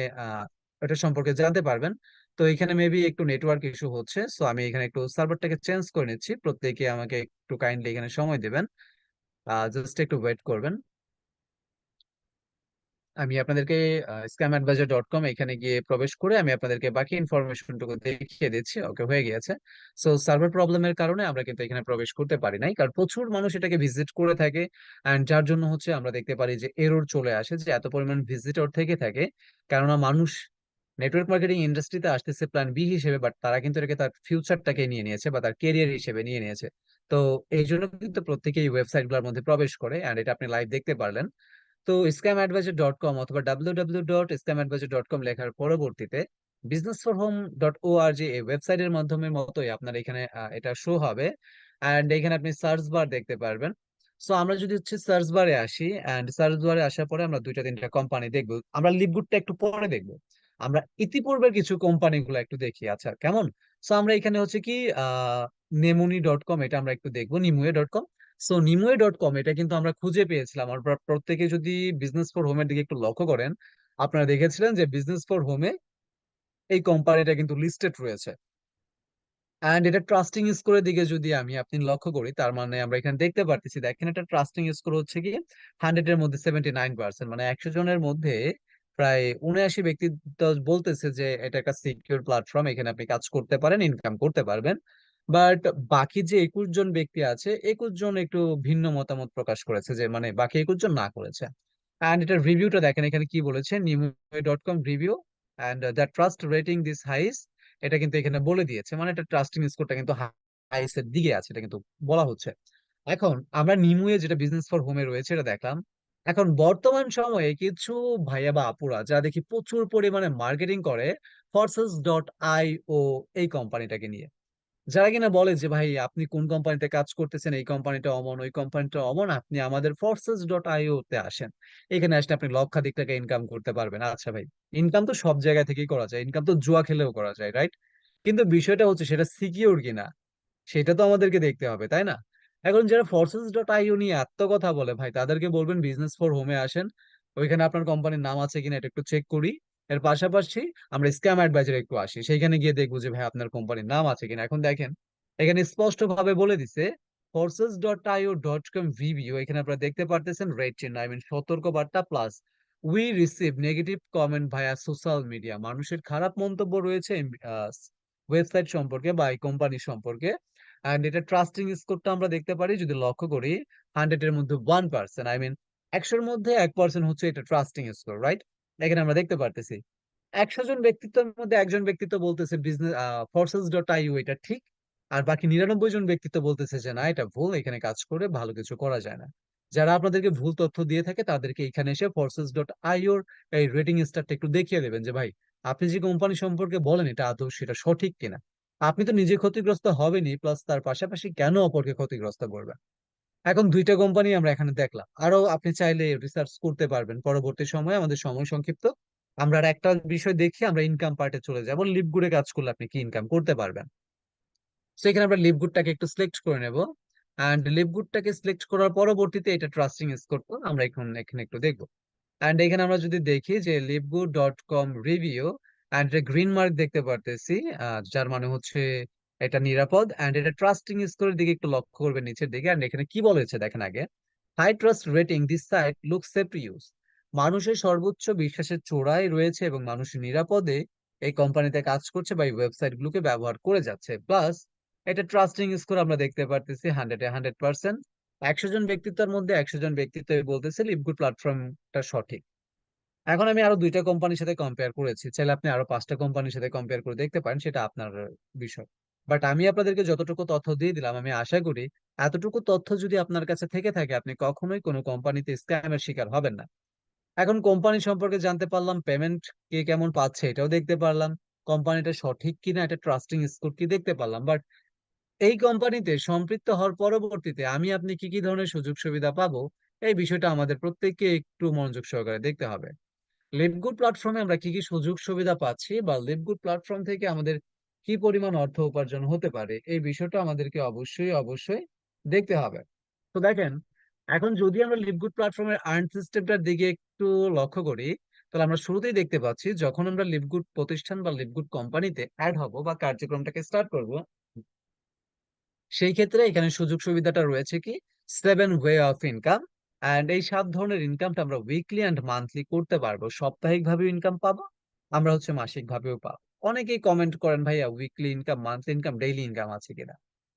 এটা সম্পর্কে জানতে পারবেন। তো এখানে মেবি একটু নেটওয়ার্ক ইস্যু হচ্ছে, সো আমি এখানে একটু সার্ভারটাকে চেঞ্জ করে নিচ্ছি। প্রত্যেকে আমাকে একটু কাইন্ডলি এখানে সময় দিবেন, জাস্ট একটু ওয়েট করবেন। আমি আপনাদেরকে scamadvisor.com এখানে গিয়ে প্রবেশ করে আমি আপনাদেরকে বাকি ইনফরমেশনটুকু দেখিয়ে দিচ্ছি। ওকে, হয়ে গিয়েছে। সো সার্ভার প্রবলেমের কারণে আমরা কিন্তু এখানে প্রবেশ করতে পারি নাই, কারণ প্রচুর মানুষ এটাকে ভিজিট করে থাকে। এন্ড যার জন্য হচ্ছে আমরা দেখতে পারি যে এরর চলে আসে, যে এত পরিমাণ ভিজিটর থেকে থাকে। কেননা মানুষ নেটওয়ার্ক মার্কেটিং ইন্ডাস্ট্রিতে আসতেছে প্ল্যান বি হিসেবে, বাট তারা কিন্তু এটাকে তার ফিউচারটাকে নিয়ে নিয়েছে বা তার কেরিয়ার হিসেবে নিয়ে নিয়েছে। তো এই জন্য কিন্তু প্রত্যেকেই ওয়েবসাইট গুলোর মধ্যে প্রবেশ করে, এন্ড এটা আপনি লাইভ দেখতে পারলেন। তো scamadvisor.com অথবা www.scamadvisor.com লেখার পরবর্তীতে business4home.org এই ওয়েবসাইটের মাধ্যমে মতোই আপনার এখানে এটা শো হবে। এন্ড এখানে আপনি সার্চ বার দেখতে পারবেন। সো আমরা যদি হচ্ছে সার্চ বারে আসি, এন্ড সার্চ বারে আসার পরে আমরা দুইটা তিনটা কোম্পানি দেখবো, আমরা লিভগুডটা একটু পরে দেখবো। আমরা ইতিপূর্বের কিছু কোম্পানিগুলো একটু দেখি, আচ্ছা কেমন। সো আমরা এখানে হচ্ছে কি নেমুনি.com, এটা আমরা একটু দেখবো, নিমুয়ে.com। সো নিমুয়ে.com এটা কিন্তু আমরা খুঁজে পেয়েছিলাম। আমরা প্রত্যেকে যদি বিজনেস ফর হোমের দিকে একটু লক্ষ্য করেন, আপনারা দেখেছিলেন যে বিজনেস ফর হোমে এই কোম্পানিটা কিন্তু লিস্টেড রয়েছে। এন্ড এটা ট্রাস্টিং স্কোরের দিকে যদি আমি আপনি লক্ষ্য করি, তার মানে আমরা এখানে দেখতে পারতেছি, দেখেন এটা ট্রাস্টিং স্কোর হচ্ছে কি 100-এর মধ্যে 79%, মানে 100 জনের মধ্যে প্রায় 79 ব্যক্তি তো বলতেছে যে এটা একটা সিকিউর প্ল্যাটফর্ম, এখানে আপনি কাজ করতে পারেন, ইনকাম করতে পারবেন। বাট বাকি যে 21 জন ব্যক্তি আছে, 21 জন একটু ভিন্ন মতামত প্রকাশ করেছে, যে মানে বাকি 21 জন না করেছে। এন্ড এটার রিভিউটা দেখেন এখানে কি বলেছে, নিউমে.com review and the trust rating this হাইস, এটা কিন্তু এখানে বলে দিয়েছে, মানে এটা ট্রাস্টিং স্কোরটা কিন্তু হাইস এর দিকে আছে, এটা কিন্তু বলা হচ্ছে। এখন আমরা নিমুয়ে যেটা বিজনেস ফর হোমে রয়েছে এটা দেখলাম। এখন বর্তমান সময়ে কিছু ভাইয়া বা আপুরা যারা দেখি প্রচুর পরিমাণে মার্কেটিং করে ফোর্সেস.আইও এই কোম্পানিটাকে নিয়ে, যারা কিনা বলে যে ভাই আপনি কোন কোম্পানিতে কাজ করতেছেন, এই কোম্পানিটা অমন, ওই কোম্পানিটা অমন, আপনি আমাদের ফোর্সেস.আইও তে আসেন, এখানে আসলে আপনি লক্ষাধিক টাকা ইনকাম করতে পারবেন। আচ্ছা ভাই, ইনকাম তো সব জায়গা থেকেই করা যায়, ইনকাম তো জুয়া খেলেও করা যায়, রাইট? কিন্তু বিষয়টা হচ্ছে সেটা সিকিউর কিনা, সেটা তো আমাদেরকে দেখতে হবে, তাই না? এখন যারা ফোর্সেস.আইও নিয়ে এত কথা বলে, ভাই তাদেরকে বলবেন বিজনেস ফর হোমে আসেন, ওইখানে আপনার কোম্পানির নাম আছে কিনা এটা একটু চেক করি। এর পাশাপাশি আমরা স্ক্যাম অ্যাডভাইজার একটু আসি, সেইখানে গিয়ে দেখবো যে ভাই আপনার কোম্পানির নাম আছে কিনা। এখন দেখেন এখানে স্পষ্ট ভাবে বলে দিছে forces.io.com VBO, এখানে আপনারা দেখতে পারতেছেন রেড চিহ্ন, সতর্ক বার্তা plus we receive negative comment via social media. মানুষের খারাপ মন্তব্য রয়েছে ওয়েবসাইট সম্পর্কে বা এই কোম্পানি সম্পর্কে। অ্যান্ড এটা ট্রাস্টিং স্কোরটা আমরা দেখতে পারি যদি লক্ষ্য করি, 100 এর মধ্যে 1%, 100-এর মধ্যে 1% হচ্ছে এটা ট্রাস্টিং স্কোর, রাইট? এখানে আমরা দেখতে পারতেছি 100 জন ব্যক্তিত্বের মধ্যে একজন ব্যক্তিত্ব বলতেছে বিজনেস ফোর্সেস.আইও এটা ঠিক, আর বাকি 99 জন ব্যক্তিত্ব বলতেছে যে না এটা ভুল, এখানে কাজ করে ভালো কিছু করা যায় না। যারা আপনাদেরকে ভুল তথ্য দিয়ে থাকে তাদেরকে এখানে এসে ফোর্সেস.আইওর এই রেটিং স্টারটা একটু দেখিয়ে দেবেন যে ভাই আপনি যে কোম্পানি সম্পর্কে বলেন এটা আদৌ সেটা সঠিক কিনা। আপনি তো নিজে ক্ষতিগ্রস্ত হবেনই, প্লাস তার পাশাপাশি কেন অপরকে ক্ষতিগ্রস্ত করবেন। এখন দুইটা কোম্পানি আমরা এখানে দেখলাম, আরো আপনি চাইলে রিসার্চ করতে পারবেন পরবর্তী সময়ে, আমাদের সময় সংক্ষিপ্ত। আমরা আর একটা বিষয় দেখি, আমরা ইনকাম পার্টে চলে যাব, লিভগুডে কাজ করলে আপনি কি ইনকাম করতে পারবেন। সেখানে আমরা লিভগুডটাকে একটু সিলেক্ট করে নেব, অ্যান্ড লিভগুডটাকে সিলেক্ট করার পরবর্তীতে এটা ট্রাস্টিং স্কোর আমরা এখন এখানে একটু দেখবো। অ্যান্ড এখানে আমরা যদি দেখি যে livegood.com রিভিউ, অ্যান্ড এটা গ্রিন মার্ক দেখতে পারতেছি, যার মানে হচ্ছে এটা নিরাপদ। অ্যান্ড এটা ট্রাস্টিং স্কোরের দিকে একটু লক্ষ্য করবেন নিচের দিকে, অ্যান্ড এখানে কি বলেছে দেখেন আগে, high trust rating, this site look safe to use. মানুষের সর্বোচ্চ বিশ্বাসের চূড়ায় রয়েছে এবং মানুষ নিরাপদে এই কোম্পানিতে কাজ করছে বা এই ওয়েবসাইট গুলোকে ব্যবহার করে যাচ্ছে। প্লাস এটা ট্রাস্টিং স্কোর আমরা দেখতে পারতেছি 100-এ 100%। 100 জন ব্যক্তিত্বের মধ্যে 100 জন ব্যক্তিত্ব বলতেছে লিভগুড প্ল্যাটফর্মটা সঠিক। এখন আমি আরো দুইটা কোম্পানির সাথে কম্পেয়ার করেছি, চাইলে আপনি আরো 5টা কোম্পানির সাথে কম্পেয়ার করে দেখতে পারেন, সেটা আপনার বিষয়। বাট আমি আপনাদেরকে যতটুকু তথ্য দিয়ে দিলাম, আমি আশা করি এতটুকু তথ্য যদি আপনার কাছে থেকে থাকে আপনি কখনোই কোনো কোম্পানিতে স্ক্যামের শিকার হবেন না। এখন কোম্পানি সম্পর্কে জানতে পারলাম, পেমেন্ট কে কেমন পাচ্ছে এটাও দেখতে পারলাম, কোম্পানিটা সঠিক কিনা এটা ট্রাস্টিং স্কোর কি দেখতে পারলাম। বাট এই কোম্পানিতে সম্পৃক্ত হওয়ার পরবর্তীতে আমি আপনি কি কি ধরনের সুযোগ সুবিধা পাবো, এই বিষয়টা আমাদের প্রত্যেককে একটু মনোযোগ সহকারে দেখতে হবে। লিভগুড প্ল্যাটফর্মে আমরা কি কি সুযোগ সুবিধা পাচ্ছি বা লিভগুড প্ল্যাটফর্ম থেকে আমাদের কি পরিমাণ অর্থ উপার্জন হতে পারে, এই বিষয়টা আমাদেরকে অবশ্যই অবশ্যই দেখতে হবে। তো দেখেন, এখন যদি আমরা লিভগুড প্ল্যাটফর্মের আর্ন সিস্টেমটার দিকে একটু লক্ষ্য করি, তাহলে আমরা শুরুতেই দেখতে পাচ্ছি যখন আমরা লিভগুড প্রতিষ্ঠান বা লিভগুড কোম্পানিতে অ্যাড হব বা কার্যক্রমটাকে স্টার্ট করব, সেই ক্ষেত্রে এখানে সুযোগ সুবিধাটা রয়েছে কি, 7 ওয়ে অফ ইনকাম। অ্যান্ড এই 7 ধরনের ইনকামটা আমরা উইকলি অ্যান্ড মান্থলি করতে পারবো, সাপ্তাহিক ভাবেও ইনকাম পাবো, আমরা হচ্ছে মাসিক ভাবেও পাবো। অনেকেই কমেন্ট করেন ভাইয়া weekly income, monthly income, daily income আছে কিনা।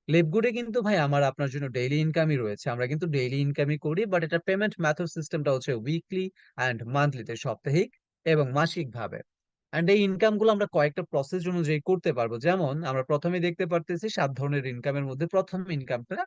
লিভগুডে কিন্তু ভাই আমার আপনার জন্য ডেইলি ইনকামই রয়েছে, আমরা কিন্তু ডেইলি ইনকামই করি, বাট এটা পেমেন্ট মেথড সিস্টেমটা হচ্ছে উইকলি অ্যান্ড মান্থলিতে, সাপ্তাহিক এবং মাসিক ভাবে। এন্ড এই ইনকাম গুলো আমরা কয়েকটা প্রসেস অনুযায়ী করতে পারবো, যেমন আমরা প্রথমে দেখতে পারতেছি 7 ধরনের ইনকামের মধ্যে প্রথম ইনকামটা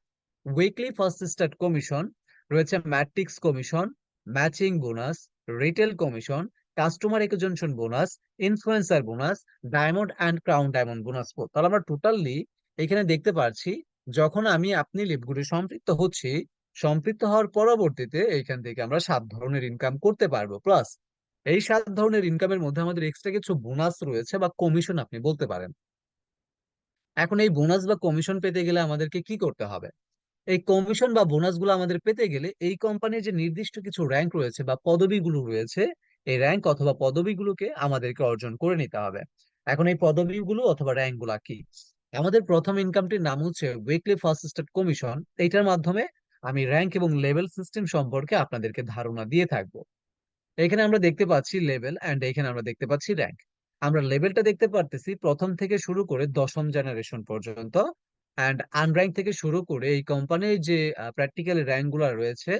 উইকলি ফার্স্ট স্টার্ট কমিশন, রয়েছে matrix commission, matching bonus, retail commission, customer acquisition bonus, influencer bonus, diamond and crown diamond bonus. তাহলে আমরা টোটালি এখানে দেখতে পাচ্ছি যখন আমি আপনি লিভগুডে সম্পৃক্ত হচ্ছি, সম্পৃক্ত হওয়ার পরবর্তীতে এইখান থেকে আমরা 7 ধরনের ইনকাম করতে পারবো। প্লাস এই 7 ধরনের ইনকামের মধ্যে আমাদের এক্সট্রা কিছু বোনাস রয়েছে বা কমিশন আপনি বলতে পারেন। এখন এই বোনাস বা কমিশন পেতে গেলে আমাদেরকে কি করতে হবে, এই কমিশন বা বোনাস গুলো আমাদের পেতে গেলে এই কোম্পানির যে নির্দিষ্ট কিছু র্যাঙ্ক রয়েছে বা পদবিগুলো রয়েছে, এই র্যাঙ্ক অথবা পদবিগুলোকে আমাদেরকে অর্জন করে নিতে হবে। এখন এই পদবিগুলো অথবা র্যাঙ্ক গুলা কি, আমাদের প্রথম ইনকামটির নাম হচ্ছে উইকলি ফার্স্ট স্টার্ট কমিশন। এইটার মাধ্যমে আমি র্যাঙ্ক এবং লেভেল সিস্টেম সম্পর্কে আপনাদেরকে ধারণা দিয়ে থাকবো। এখানে আমরা দেখতে পাচ্ছি লেভেল, এন্ড এখানে আমরা দেখতে পাচ্ছি র্যাঙ্ক। আমরা লেভেলটা দেখতে পারতেছি প্রথম থেকে শুরু করে 10ম জেনারেশন পর্যন্ত, এন্ড আনর্যাঙ্ক থেকে শুরু করে এই কোম্পানির যে প্র্যাকটিক্যাল র্যাঙ্ক গুলা রয়েছে,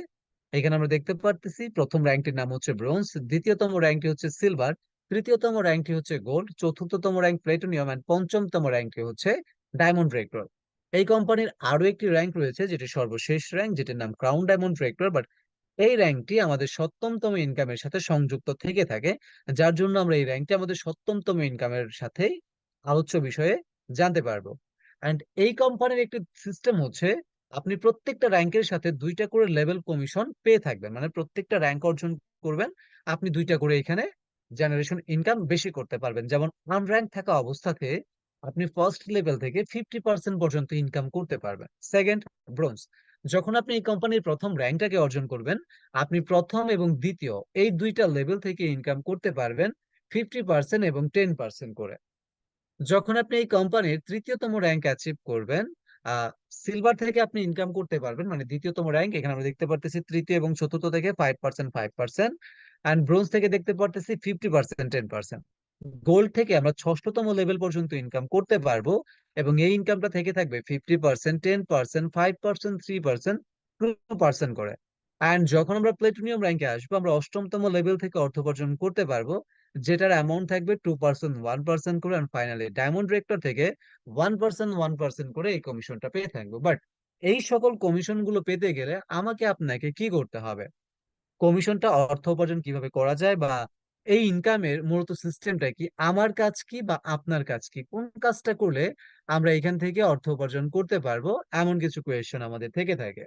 এখানে আমরা দেখতে পারতেছি প্রথম র্যাঙ্কটির নাম হচ্ছে ব্রোঞ্জ, দ্বিতীয়তম র্যাঙ্কটি হচ্ছে সিলভার, তৃতীয়তম র্যাঙ্কটি হচ্ছে গোল্ড, চতুর্থতম র্যাঙ্ক প্লেটিনিয়াম, এন্ড পঞ্চমতম র্যাঙ্কটি হচ্ছে ডায়মন্ড রেক্টর। এই কোম্পানির আরো একটি র্যাঙ্ক রয়েছে যেটি সর্বশেষ র্যাঙ্ক, যেটির নাম ক্রাউন ডায়মন্ড রেক্টর। এই র্যাঙ্কটি আমাদের 7তম ইনকামের সাথে সংযুক্ত থেকে থাকে, যার জন্য আমরা এই র্যাঙ্কটি আমাদের 7তম ইনকামের সাথে আলোচ্য বিষয়ে জানতে পারবো। এন্ড এই কোম্পানির একটি সিস্টেম হচ্ছে আপনি প্রত্যেকটা র্যাঙ্কের সাথে 2টা করে লেভেল কমিশন পেয়ে থাকবেন, মানে প্রত্যেকটা র্যাঙ্ক অর্জন করবেন আপনি 2টা করে এখানে জেনারেশন ইনকাম বেশি করতে পারবেন। যেমন আনর্যাঙ্ক থাকা অবস্থাতে আপনি ফার্স্ট লেভেল থেকে 50% পর্যন্ত ইনকাম করতে পারবেন। সেকেন্ড, ব্রোঞ্জ, যখন আপনি এই কোম্পানির প্রথম র্যাঙ্কটাকে অর্জন করবেন, আপনি প্রথম এবং দ্বিতীয় এই 2টা লেভেল থেকে ইনকাম করতে পারবেন 50% এবং 10% করে। যখন আপনি এই কোম্পানির তৃতীয়তম র্যাঙ্ক অ্যাচিভ করবেন, আহ সিলভার থেকে আপনি ইনকাম করতে পারবেন, মানে দ্বিতীয়তম র্যাঙ্ক, এখানে আমরা দেখতে পারতেছি তৃতীয় এবং চতুর্থ থেকে 5%, 5%, অ্যান্ড ব্রোঞ্জ থেকে দেখতে পারতেছি 50%, 10%। গোল্ড থেকে আমরা ষষ্ঠতম লেভেল পর্যন্ত ইনকাম করতে পারবো, এবং এই ইনকামটা থেকে থাকবে 50%, 10%, 5%, 3%, 2% করে। অ্যান্ড যখন আমরা প্লেটিনিয়াম র্যাঙ্কে আসবো, আমরা অষ্টমতম লেভেল থেকে অর্থ উপার্জন করতে পারবো, যেটার অ্যামাউন্ট থাকবে 2%, 1% করে। অ্যান্ড ফাইনালি ডায়মন্ড রেক্টর থেকে 1%, 1% করে এই কমিশনটা পেয়ে থাকবো। বাট এই সকল কমিশন গুলো পেতে গেলে আমাকে আপনাকে কি করতে হবে, কমিশনটা অর্থ উপার্জন কিভাবে করা যায়, বা এই ইনকামের মূলত সিস্টেমটা কি, আমার কাজ কি বা আপনার কাজ কি, কোন কাজটা করলে আমরা এখান থেকে অর্থ উপার্জন করতে পারবো, এমন কিছু কোয়েশ্চেন আমাদের থেকে থাকে।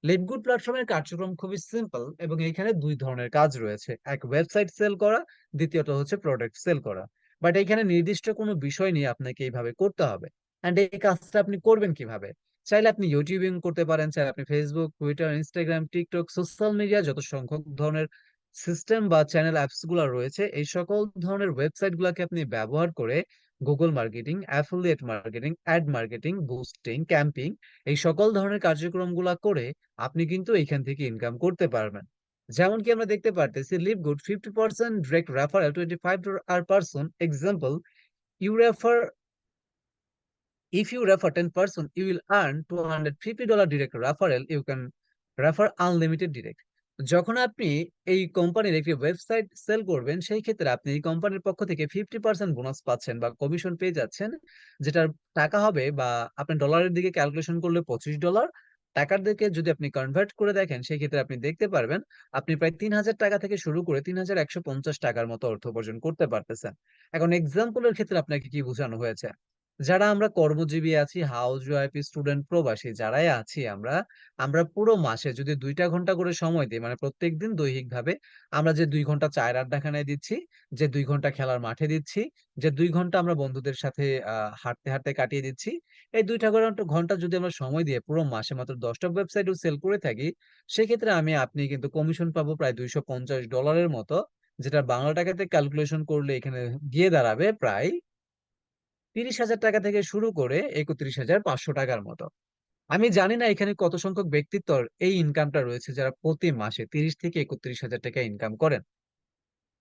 লিভগুড প্ল্যাটফর্মের কার্যক্রম খুবই সিম্পল, এবং এখানে দুই ধরনের কাজ রয়েছে, এক ওয়েবসাইট সেল করা, দ্বিতীয়ত হচ্ছে প্রোডাক্ট সেল করা। বাট এখানে নির্দিষ্ট কোনো বিষয় নিয়ে আপনাকে এইভাবে করতে হবে। অ্যান্ড এই কাজটা আপনি করবেন কিভাবে, চাইলে আপনি ইউটিউবিং করতে পারেন, চাইলে আপনি Facebook, Twitter, Instagram, TikTok, social media যত সংখ্যক ধরনের সিস্টেম বা চ্যানেল অ্যাপস গুলো রয়েছে, এই সকল ধরনের ওয়েবসাইট গুলাকে আপনি ব্যবহার করে Google marketing, affiliate marketing, add marketing, boosting, camping, এই সকল ধরনের কার্যক্রমগুলো করে আপনি কিন্তু এখান থেকে ইনকাম করতে পারবেন। যেমন কি আমরা দেখতে পারতেছি, লিভ গুড 50% ডিরেক্ট রেফারেল, 25 আর person example, you refer if you refer 10%, you will earn $250 direct referral. You can refer unlimited direct. যখন আপনি এই কোম্পানির একটি ওয়েবসাইট সেল করবেন, সেই ক্ষেত্রে আপনি এই কোম্পানির পক্ষ থেকে 50% বোনাস পাচ্ছেন বা কমিশন পেয়ে যাচ্ছেন, যেটার টাকা হবে, বা আপনার ডলারের দিকে ক্যালকুলেশন করলে $25, টাকার দিকে যদি আপনি কনভার্ট করে দেখেন, সেই ক্ষেত্রে আপনি দেখতে পারবেন আপনি প্রায় 3,000 টাকা থেকে শুরু করে 3,150 টাকার মতো অর্থ উপার্জন করতে পারতেছেন। এখন এক্সাম্পলের ক্ষেত্রে আপনাকে কি বোঝানো হয়েছে, যারা আমরা কর্মজীবী আছি, হাউস ওয়াইফ, স্টুডেন্ট, প্রবাসী যারাই আছি, আমরা আমরা পুরো মাসে যদি 2টা ঘন্টা করে সময় দিই, মানে প্রত্যেকদিন দৈহিক ভাবে আমরা যে 2 ঘন্টা চায়ের আড্ডাখানায় দিচ্ছি, যে 2 ঘন্টা খেলার মাঠে দিচ্ছি, যে 2 ঘন্টা আমরা বন্ধুদের সাথে হাঁটতে হাঁটতে কাটিয়ে দিচ্ছি, এই 2টা ঘন্টা যদি আমরা সময় দিয়ে পুরো মাসে মাত্র 10টা ওয়েবসাইটও সেল করে থাকি, সেক্ষেত্রে আমি আপনি কিন্তু কমিশন পাবো প্রায় $250 মতো, যেটা বাংলা টাকাতে ক্যালকুলেশন করলে এখানে গিয়ে দাঁড়াবে প্রায় 30,000 টাকা থেকে শুরু করে 31,500 টাকার মতো। আমি জানি না এখানে কত সংখ্যক ব্যক্তিত্বর এই ইনকামটা রয়েছে যারা প্রতি মাসে 30 থেকে 31,000 টাকা ইনকাম করেন।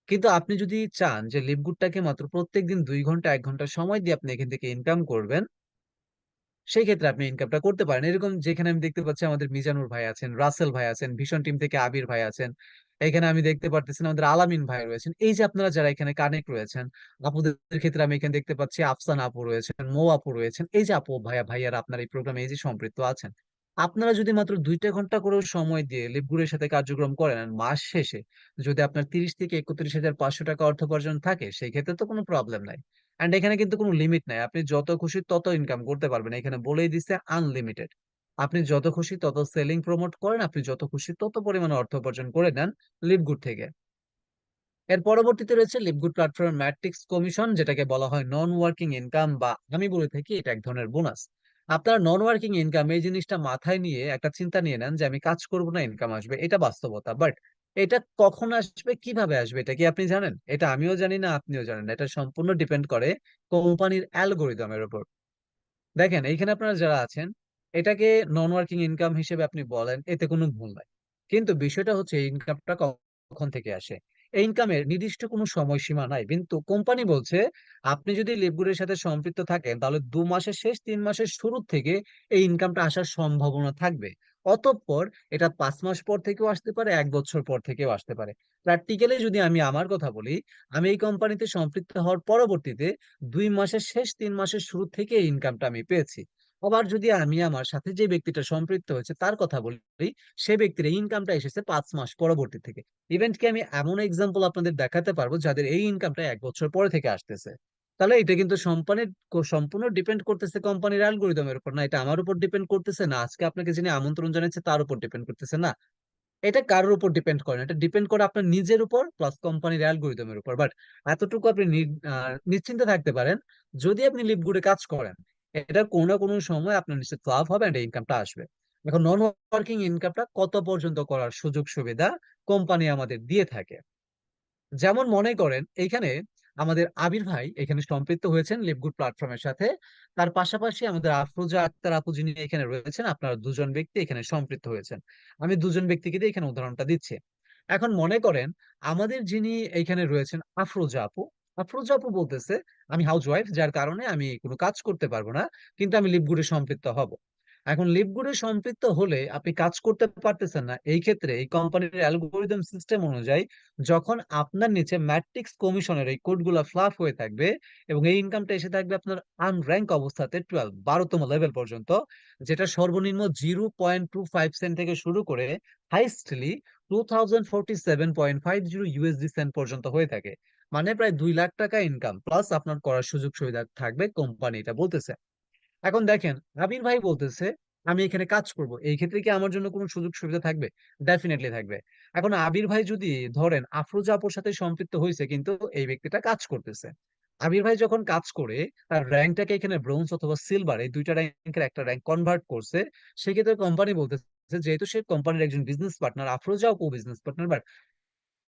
কিন্তু আপনি যদি চান যে লিভগুডটাকে মাত্র প্রত্যেকদিন 2 ঘন্টা 1 ঘন্টা সময় দিয়ে আপনি এখান থেকে ইনকাম করবেন, সেই ক্ষেত্রে আপনি ইনকামটা করতে পারেন। এরকম যেখানে আমি দেখতে পাচ্ছি আমাদের মিজানুর ভাই আছেন, রাসেল ভাই আছেন, ভীষণ টিম থেকে আবির ভাই আছেন, এখানে আমি দেখতে পারতেছি আমাদের আলামিন ভাই রয়েছেন। এই যে আপনারা যারা এখানে কানেক্ট রয়েছেন, আপুদের ক্ষেত্রে আমি এখানে দেখতে পাচ্ছি আফসান আপু রয়েছেন, মো আপু রয়েছেন, এই যে আপু ভাইয়ারা আপনার এই প্রোগ্রামে এই যে সম্পৃক্ত আছেন, আপনারা যদি মাত্র 2টা ঘন্টা করে সময় দিয়ে লিভগুলোর সাথে কার্যক্রম করেন, আর মাস শেষে যদি আপনার 30 থেকে 31,500 টাকা অর্থ উপার্জন থাকে, সেই ক্ষেত্রে তো কোনো প্রবলেম নাই। এন্ড এখানে কিন্তু কোনো লিমিট নাই, আপনি যত খুশি তত ইনকাম করতে পারবেন, এখানে বলেই দিচ্ছে আনলিমিটেড। আপনি যত খুশি তত সেলিং প্রমোট করেন, আপনি যত খুশি তত পরিমাণে অর্থ উপার্জন করে নেন লিভগুড থেকে। এর পরবর্তীতে রয়েছে লিভগুড প্ল্যাটফর্ম ম্যাট্রিক্স কমিশন, যেটাকে বলা হয় নন ওয়ার্কিং ইনকাম, বা আমি বলে থাকি এটা এক ধরনের বোনাস। আপনার নন ওয়ার্কিং ইনকাম এই জিনিসটা মাথায় নিয়ে একটা চিন্তা নিয়ে নেন যে আমি কাজ করব না, ইনকাম আসবে, এটা বাস্তবতা। বাট এটা কখন আসবে, কিভাবে আসবে, এটা কি আপনি জানেন? এটা আমিও জানি না, আপনিও জানেন না। এটা সম্পূর্ণ ডিপেন্ড করে কোম্পানির অ্যালগোরিদমের উপর। দেখেন এইখানে আপনারা যারা আছেন, এটাকে নন ওয়ার্কিং ইনকাম হিসেবে আপনি বলেন, এতে কোনো ভুল নাই। কিন্তু বিষয়টা হচ্ছে এই ইনকামটা কখন থেকে আসে, এই ইনকামের নির্দিষ্ট কোনো সময়সীমা নাই, কিন্তু কোম্পানি বলছে আপনি যদি লিভগুলোর সাথে সম্পৃক্ত থাকেন, তাহলে 2 মাসের শেষ, 3 মাসের শুরু থেকে এই ইনকামটা আসার সম্ভাবনা থাকবে। অতঃপর এটা 5 মাস পর থেকেও আসতে পারে, 1 বছর পর থেকেও আসতে পারে। প্র্যাকটিক্যালি যদি আমি আমার কথা বলি, আমি এই কোম্পানিতে সম্পৃক্ত হওয়ার পরবর্তীতে 2 মাসের শেষ, 3 মাসের শুরু থেকে এই ইনকামটা আমি পেয়েছি। আবার যদি আমি আমার সাথে যে ব্যক্তিটা সম্পৃক্ত হয়েছে তার কথা বলি, সে ব্যক্তির এই ইনকামটা এসেছে 5 মাস পরবর্তী থেকে। ইভেন্ট কি আমি এমন এক্সাম্পল আপনাদের দেখাতে পারবো যাদের এই ইনকামটা 1 বছর পরে থেকে আসতেছে। তাহলে এটা কিন্তু সম্পূর্ণ ডিপেন্ড করতেছে কোম্পানির অ্যালগোরিদমের উপর, না এটা আমার উপর ডিপেন্ড করতেছে, না আজকে আপনাকে যিনি আমন্ত্রণ জানাচ্ছে তার উপর ডিপেন্ড করতেছে, না এটা কারোর উপর ডিপেন্ড করে না, এটা ডিপেন্ড করে আপনার নিজের উপর প্লাস কোম্পানির অ্যালগোরিদমের উপর। বাট এতটুকু আপনি নিশ্চিন্তে থাকতে পারেন, যদি আপনি লিভগুডে কাজ করেন, এটা কোনো না কোনো সময় আপনার নিশ্চিত লাভ হবে, এন্ড ইনকামটা আসবে। এখন নন ওয়ার্কিং ইনকামটা কত পর্যন্ত করার সুযোগ সুবিধা কোম্পানি আমাদের দিয়ে থাকে, যেমন মনে করেন এইখানে আমাদের আবির ভাই এখানে সম্পৃক্ত হয়েছেন লিভগুড প্ল্যাটফর্মের সাথে। তার পাশাপাশি আমাদের আফরোজা আক্তার আপু যিনি এখানে রয়েছেন, আপনারা দুজন ব্যক্তি এখানে সম্পৃক্ত হয়েছেন। আমি দুজন ব্যক্তিকে দিয়ে এখানে উদাহরণটা দিচ্ছি। এখন মনে করেন আমাদের যিনি এইখানে রয়েছেন আফরোজা আপু, আফরোজা আপু বলতেছে আমি হাউস ওয়াইফ, যার কারণে আমি কোনো কাজ করতে পারবো না, কিন্তু আমি লিভগুডে সম্পৃক্ত হব। এখন লিভগুডে সম্পৃক্ত হলে আপনি কাজ করতে পারতেছেন না, এই ক্ষেত্রে এই কোম্পানির অ্যালগোরিদম সিস্টেম অনুযায়ী যখন আপনার নিচে ম্যাট্রিক্স কমিশনের এই কোডগুলো ফ্লাপ হয়ে থাকবে এবং এই ইনকামটা এসে থাকবে আপনার আনর্যাঙ্ক অবস্থাতে 12তম লেভেল পর্যন্ত, যেটা সর্বনিম্ন 0.25 সেন্ট থেকে শুরু করে হাইস্টলি 2047.50 ইউএসডি সেন্ট পর্যন্ত হয়ে থাকে, মানে প্রায় 2 লাখ টাকা ইনকাম প্লাস আপনার করার সুযোগ সুবিধা থাকবে, কোম্পানি এটা বলতেছে। এখন দেখেন আবির ভাই বলতেছে আমি এখানে কাজ করব, এই ক্ষেত্রে কি আমার জন্য কোনো সুযোগ সুবিধা থাকবে? ডেফিনেটলি থাকবে। এখন আবির ভাই যদি ধরেন আফরোজা আপুর সাথে সম্পৃক্ত হয়েছে কিন্তু এই ব্যক্তিটা কাজ করতেছে, আবির ভাই যখন কাজ করে তার র্যাঙ্কটাকে এখানে ব্রোঞ্জ অথবা সিলভার এই দুইটা র্যাঙ্কের একটা র্যাঙ্ক কনভার্ট করছে, সেক্ষেত্রে কোম্পানি বলতেছে যেহেতু সে কোম্পানির একজন বিজনেস পার্টনার, আফরোজা আপু বিজনেস পার্টনার,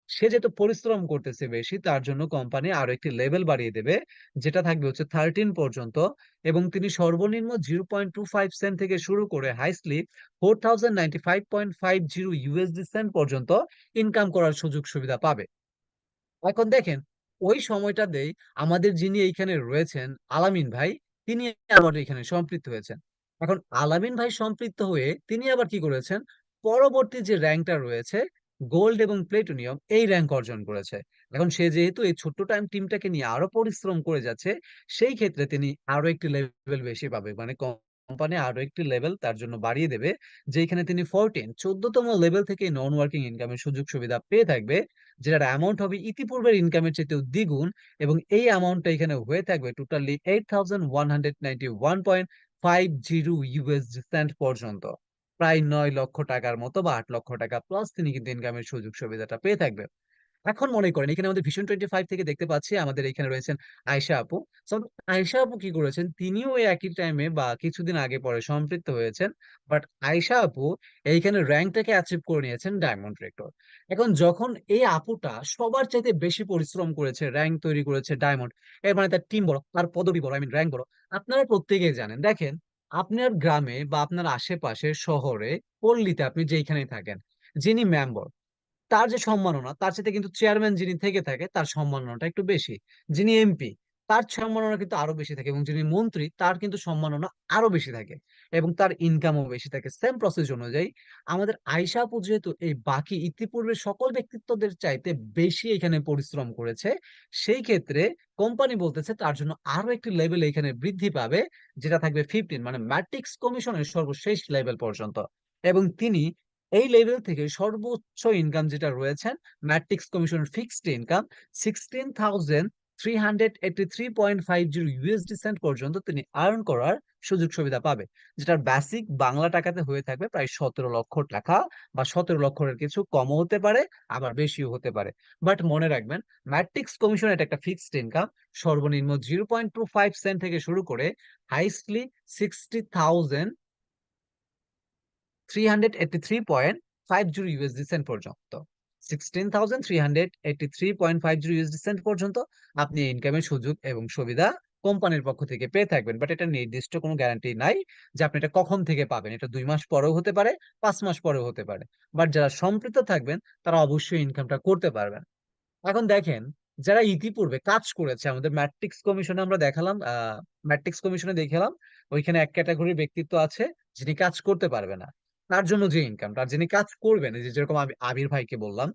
সে যেহেতু পরিশ্রম করতেছে বেশি, তার জন্য কোম্পানি আরো একটি লেভেল বাড়িয়ে দেবে, যেটা থাকবে হচ্ছে 13 পর্যন্ত। এবং তিনি সর্বনিম্ন 0.25 সেন্ট থেকে শুরু করে হাইস্টলি 4095.50 ইউএসডি সেন্ট পর্যন্ত ইনকাম করার সুযোগ সুবিধা পাবে। এখন দেখেন ওই সময়টাতেই আমাদের যিনি এইখানে রয়েছেন আলামিন ভাই, তিনি আবার এখানে সম্পৃক্ত হয়েছেন। এখন আলামিন ভাই সম্পৃক্ত হয়ে তিনি আবার কি করেছেন, পরবর্তী যে র্যাঙ্কটা রয়েছে গোল্ড এবং প্লেটিনিয়াম, এই র্যাঙ্ক অর্জন করেছে। এখন সে যেহেতু এই ছোট্ট টাইম টিমটাকে নিয়ে আরো পরিশ্রম করে যাচ্ছে, সেই ক্ষেত্রে তিনি আরো একটি লেভেল বেশি পাবে, মানে কোম্পানি আরো একটি লেভেল তার জন্য বাড়িয়ে দেবে, যেখানে তিনি 14তম লেভেল থেকে নন ওয়ার্কিং ইনকামের সুযোগ সুবিধা পেয়ে থাকবে, যেটার অ্যামাউন্ট হবে ইতিপূর্বের ইনকামের চাইতেও দ্বিগুণ। এবং এই অ্যামাউন্টটা এখানে হয়ে থাকবে টোটালি 8191.50 ইউএসডি সেন্ট পর্যন্ত, প্রায় 9 লক্ষ টাকার মতো বা 8 লক্ষ টাকা প্লাস তিনি কিন্তু ইনকামের সুযোগ সুবিধাটা পেয়ে থাকবে। এখন মনে করেন এখানে আমাদের ভিশন 25 থেকে দেখতে পাচ্ছি আমাদের এখানে রয়েছেন আয়শা আপু। So, আয়শা আপু কি করেছেন, তিনিও ওই একই টাইমে বা কিছুদিন আগে পরে সম্পৃক্ত হয়েছেন, বাট আয়শা আপু এইখানে র্যাঙ্কটাকে অ্যাচিভ করে নিয়েছেন ডায়মন্ড রেকর্ড। এখন যখন এই আপুটা সবার চাইতে বেশি পরিশ্রম করেছে, র্যাঙ্ক তৈরি করেছে ডায়মন্ড, এর মানে তার টিম বড়, তার পদবি বড়, র্যাঙ্ক বড়। আপনারা প্রত্যেকেই জানেন, দেখেন আপনার গ্রামে বা আপনার আশেপাশে শহরে পল্লীতে আপনি যেখানেই থাকেন, যিনি মেম্বার তার যে সম্মাননা তার সাথে কিন্তু চেয়ারম্যান যিনি থেকে থাকে তার সম্মাননাটা একটু বেশি, যিনি এমপি তার সম্মাননা কিন্তু আরো বেশি থাকে, এবং যিনি মন্ত্রী তার কিন্তু সম্মাননা আরো বেশি থাকে, এবং তার ইনকামও বেশি থাকে। সেম প্রসেস অনুযায়ী আমাদের আয়শা আপু যেহেতু এই বাকি ইতিপূর্বে সকল ব্যক্তিত্বদের চাইতে বেশি এখানে পরিশ্রম করেছে, সেই ক্ষেত্রে কোম্পানি বলতেছে তার জন্য আরো একটি লেভেল এখানে বৃদ্ধি পাবে, যেটা থাকবে 15, মানে ম্যাট্রিক্স কমিশনের সর্বশেষ লেভেল পর্যন্ত। এবং তিনি এই লেভেল থেকে সর্বোচ্চ ইনকাম যেটা রয়েছেন matrix commission fixed income 16,383.50 USD cent পর্যন্ত তিনি আর্ন করার সুযোগ সুবিধা পাবে, যেটার বেসিক বাংলা টাকাতে হয়ে থাকবে প্রায় 17 লক্ষ টাকা, বা 17 লক্ষের কিছু কমও হতে পারে আবার বেশিও হতে পারে। বাট মনে রাখবেন ম্যাট্রিক্স কমিশন এটা একটা ফিক্সড ইনকাম, সর্বনিম্ন 0.25 সেন্ট থেকে শুরু করে হাইস্টলি 16,383.50 ইউএসডি সেন্ট পর্যন্ত, 16,383.50 ইউএসডি সেন্ট পর্যন্ত আপনি ইনকামের সুযোগ এবং সুবিধা কোম্পানির পক্ষ থেকে পেয়ে থাকবেন। বাট এটা নির্দিষ্ট কোনো গ্যারান্টি নাই যে আপনি এটা কখন থেকে পাবেন, এটা 2 মাস পরেও হতে পারে, 5 মাস পরেও হতে পারে। বাট যারা সম্পৃক্ত থাকবেন তারা অবশ্যই ইনকামটা করতে পারবেন। এখন দেখেন যারা ইতিপূর্বে কাজ করেছে আমাদের ম্যাট্রিক্স কমিশনে আমরা দেখালাম, ম্যাট্রিক্স কমিশনে দেখালাম ওইখানে এক ক্যাটাগরির ব্যক্তিত্ব আছে যিনি কাজ করতে পারবে না, তার জন্য যে ইনকাম, তার যিনি কাজ করবেন, এই যে যেরকম আমি আবির ভাইকে বললাম,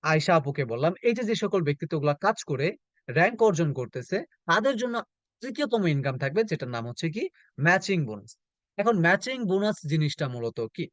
আয়শা আপুকে বললাম, এই যে যে সকল ব্যক্তিত্বগুলো কাজ করে র্যাঙ্ক অর্জন করতেছে, তাদের জন্য তৃতীয়তম ইনকাম থাকবে, যেটার নাম হচ্ছে কি ম্যাচিং বোনাস। এখন ম্যাচিং বোনাস জিনিসটা মূলত কি?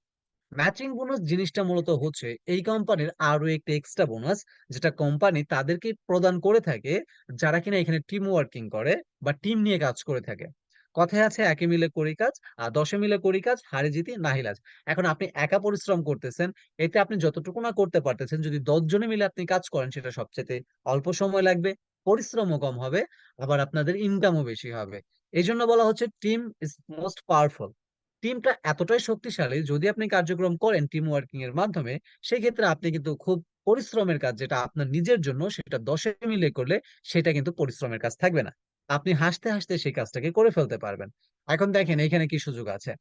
ম্যাচিং বোনাস জিনিসটা মূলত হচ্ছে এই কোম্পানির আরো একটা এক্সট্রা বোনাস, যেটা কোম্পানি তাদেরকে প্রদান করে থাকে যারা কিনা এখানে টিম ওয়ার্কিং করে বা টিম নিয়ে কাজ করে থাকে। কথায় আছে একে মিলে করি কাজ আর দশে মিলে করি কাজ, হারে জিতি নাহিলাজ। এখন আপনি একা পরিশ্রম করতেছেন, এতে আপনি যতটুকু না করতে পারতেছেন, যদি 10 জনে মিলে আপনি কাজ করেন সেটা সবচেয়ে অল্প সময় লাগবে, পরিশ্রমও কম হবে, আবার আপনাদের ইনকামও বেশি হবে। এই জন্য বলা হচ্ছে টিম ইজ মোস্ট পাওয়ারফুল। টিমটা এতটাই শক্তিশালী, যদি আপনি কার্যক্রম করেন টিম ওয়ার্কিং এর মাধ্যমে, সেক্ষেত্রে আপনি কিন্তু খুব পরিশ্রমের কাজ যেটা আপনার নিজের জন্য, সেটা 10-এ মিলে করলে সেটা কিন্তু পরিশ্রমের কাজ থাকবে না। আপনি হাসতে হাসতে সেই কাজটাকে করে ফেলতে পারবেন। এখন দেখেন এখানে কি সুযোগ আছে।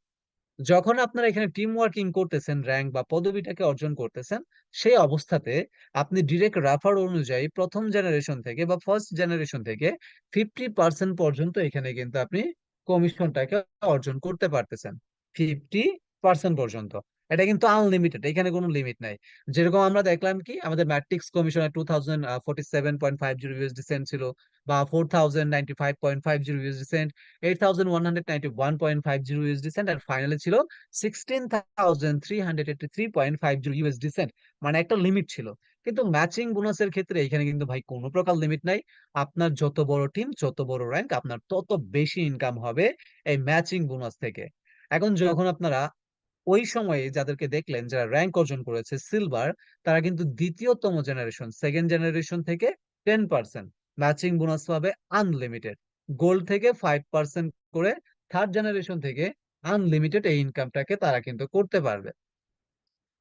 যখন আপনারা এখানে টিম ওয়ার্কিং করতেছেন, র‍্যাংক বা পদবিটাকে অর্জন করতেছেন, সেই অবস্থাতে আপনি ডিরেক্ট রাফার অনুযায়ী প্রথম জেনারেশন থেকে বা ফার্স্ট জেনারেশন থেকে 50% পর্যন্ত এখানে কিন্তু আপনি কমিশনটাকে অর্জন করতে পারতেছেন। 50% পর্যন্ত। এটা কিন্তু আনলিমিটেড, এখানে কোনো লিমিট নাই। যেরকম আমরা দেখলাম কি আমাদের ম্যাট্রিক্স কমিশনে 2047.50 সেন্ট ছিল, বা 4095.50 সেন্ট, 8191.50 ইউএসডি সেন্ট, আর ফাইনালে ছিল 16,383.50 ইউএসডি সেন্ট। মানে একটা লিমিট ছিল। কিন্তু ম্যাচিং বোনাসের ক্ষেত্রে এখানে কিন্তু ভাই কোনো প্রকার লিমিট নাই। আপনার যত বড় টিম, যত বড় র‍্যাংক, আপনার তত বেশি ইনকাম হবে এই ম্যাচিং বোনাস থেকে। এখন যখন আপনারা ওই সময়ে যাদেরকে দেখলেন যারা র‍্যাংক অর্জন করেছে সিলভার, তারা কিন্তু দ্বিতীয়তম জেনারেশন, সেকেন্ড জেনারেশন থেকে 10% ম্যাচিং বোনাস পাবে আনলিমিটেড। গোল্ড থেকে 5% করে থার্ড জেনারেশন থেকে আনলিমিটেড এই ইনকামটাকে তারা কিন্তু করতে পারবে।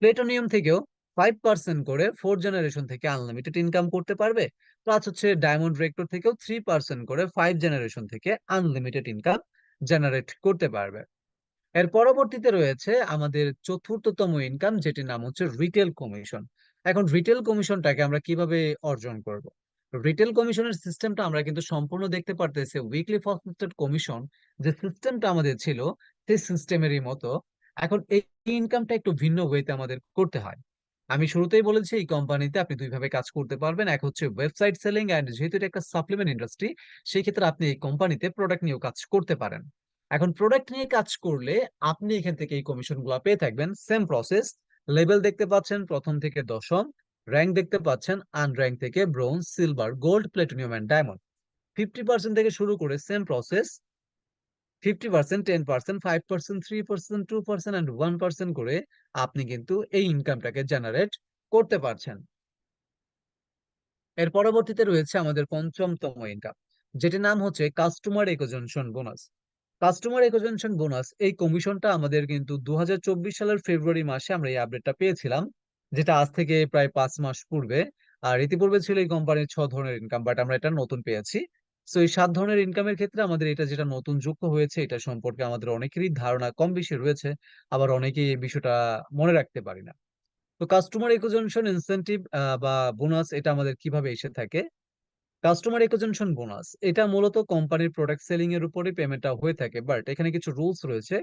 প্লেটোনিয়াম থেকেও 5% করে ফোর্থ জেনারেশন থেকে আনলিমিটেড ইনকাম করতে পারবে। প্লাস হচ্ছে ডায়মন্ড রেক্টর থেকেও 3% করে 5 জেনারেশন থেকে আনলিমিটেড ইনকাম জেনারেট করতে পারবে। এর পরবর্তীতে রয়েছে আমাদের চতুর্থতম ইনকাম, যেটির নাম হচ্ছে রিটেল কমিশন। এখন রিটেল কমিশনটাকে আমরা কিভাবে অর্জন করব? রিটেল কমিশনের সিস্টেমটা আমরা কিন্তু সম্পূর্ণ দেখতে পারতেছি উইকলি ফরকাস্টেড কমিশন যে সিস্টেমটা আমাদের ছিল সেই সিস্টেমেরই মতো। এখন এই ইনকামটা একটু ভিন্ন ওয়েতে আমাদের করতে হয়। আমি শুরুতেই বলেছি এই কোম্পানিতে আপনি দুইভাবে কাজ করতে পারবেন। এক হচ্ছে ওয়েবসাইট সেলিং, এন্ড যেহেতু এটা একটা সাপ্লিমেন্ট ইন্ডাস্ট্রি, সেই ক্ষেত্রে আপনি এই কোম্পানিতে প্রোডাক্ট নিয়েও কাজ করতে পারেন। এখন প্রোডাক্ট নিয়ে কাজ করলে আপনি এখান থেকে এই কমিশন গুলা পেয়ে থাকবেন। সেম প্রসেস, লেভেল দেখতে পাচ্ছেন প্রথম থেকে দশম, র‍্যাঙ্ক দেখতে পাচ্ছেন আনর‍্যাঙ্ক থেকে bronze, silver, gold, platinum and diamond. 50% থেকে শুরু করে সেম প্রসেস, 50%, 10%, 5%, 3%, 2% এন্ড 1% করে আপনি কিন্তু এই ইনকামটাকে জেনারেট করতে পারছেন। এর পরবর্তীতে রয়েছে আমাদের পঞ্চমতম ইনকাম, যেটির নাম হচ্ছে customer acquisition bonus. Customer acquisition bonus এই কমিশনটা আমাদের কিন্তু 2024 সালের ফেব্রুয়ারি মাসে আমরা এই আপডেটটা পেয়েছিলাম, যেটা আজ থেকে প্রায় 5 মাস পূর্বে। আর ইতিপূর্বে ছিল এই কোম্পানির 6 ধরনের ইনকাম, বাট আমরা এটা নতুন পেয়েছি। সো এই 7 ধরনের ইনকামের ক্ষেত্রে আমাদের এটা যেটা নতুন যুক্ত হয়েছে, এটা সম্পর্কে আমাদের অনেকেরই ধারণা কম বেশি রয়েছে, আবার অনেকেই এই বিষয়টা মনে রাখতে পারি না। তো কাস্টমার একুইজিশন ইনসেনটিভ বা বোনাস এটা আমাদের কিভাবে এসে থাকে? কাস্টমার একুইজিশন বোনাস এটা মূলত কোম্পানির প্রোডাক্ট সেলিং এর উপরে পেমেন্টটা হয়ে থাকে, বাট এখানে কিছু রুলস রয়েছে।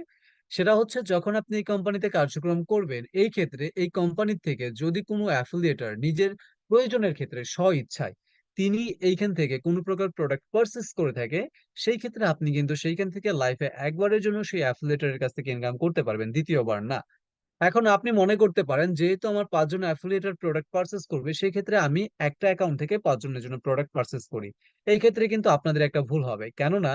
সেটা হচ্ছে যখন আপনি এই কোম্পানিতে কার্যক্রম করবেন, এই ক্ষেত্রে এই কোম্পানি থেকে যদি কোনো অ্যাফিলিয়েটর নিজের প্রয়োজনের ক্ষেত্রে স্ব ইচ্ছায় তিনি এইখান থেকে কোনো প্রকার প্রোডাক্ট পারচেস করে থাকে, সেই ক্ষেত্রে আপনি কিন্তু সেইখান থেকে লাইফে একবারের জন্য সেই অ্যাফিলিয়েটরের কাছ থেকে ইনকাম করতে পারবেন, দ্বিতীয়বার না। এখন আপনি মনে করতে পারেন যেহেতু আমার 5 জন অ্যাফিলিয়েটেড প্রোডাক্ট পারচেজ করবে, সেই ক্ষেত্রে আমি একটা অ্যাকাউন্ট থেকে 5 জনের জন্য প্রোডাক্ট পারচেজ করি। এই ক্ষেত্রে কিন্তু আপনাদের একটা ভুল হবে। কেননা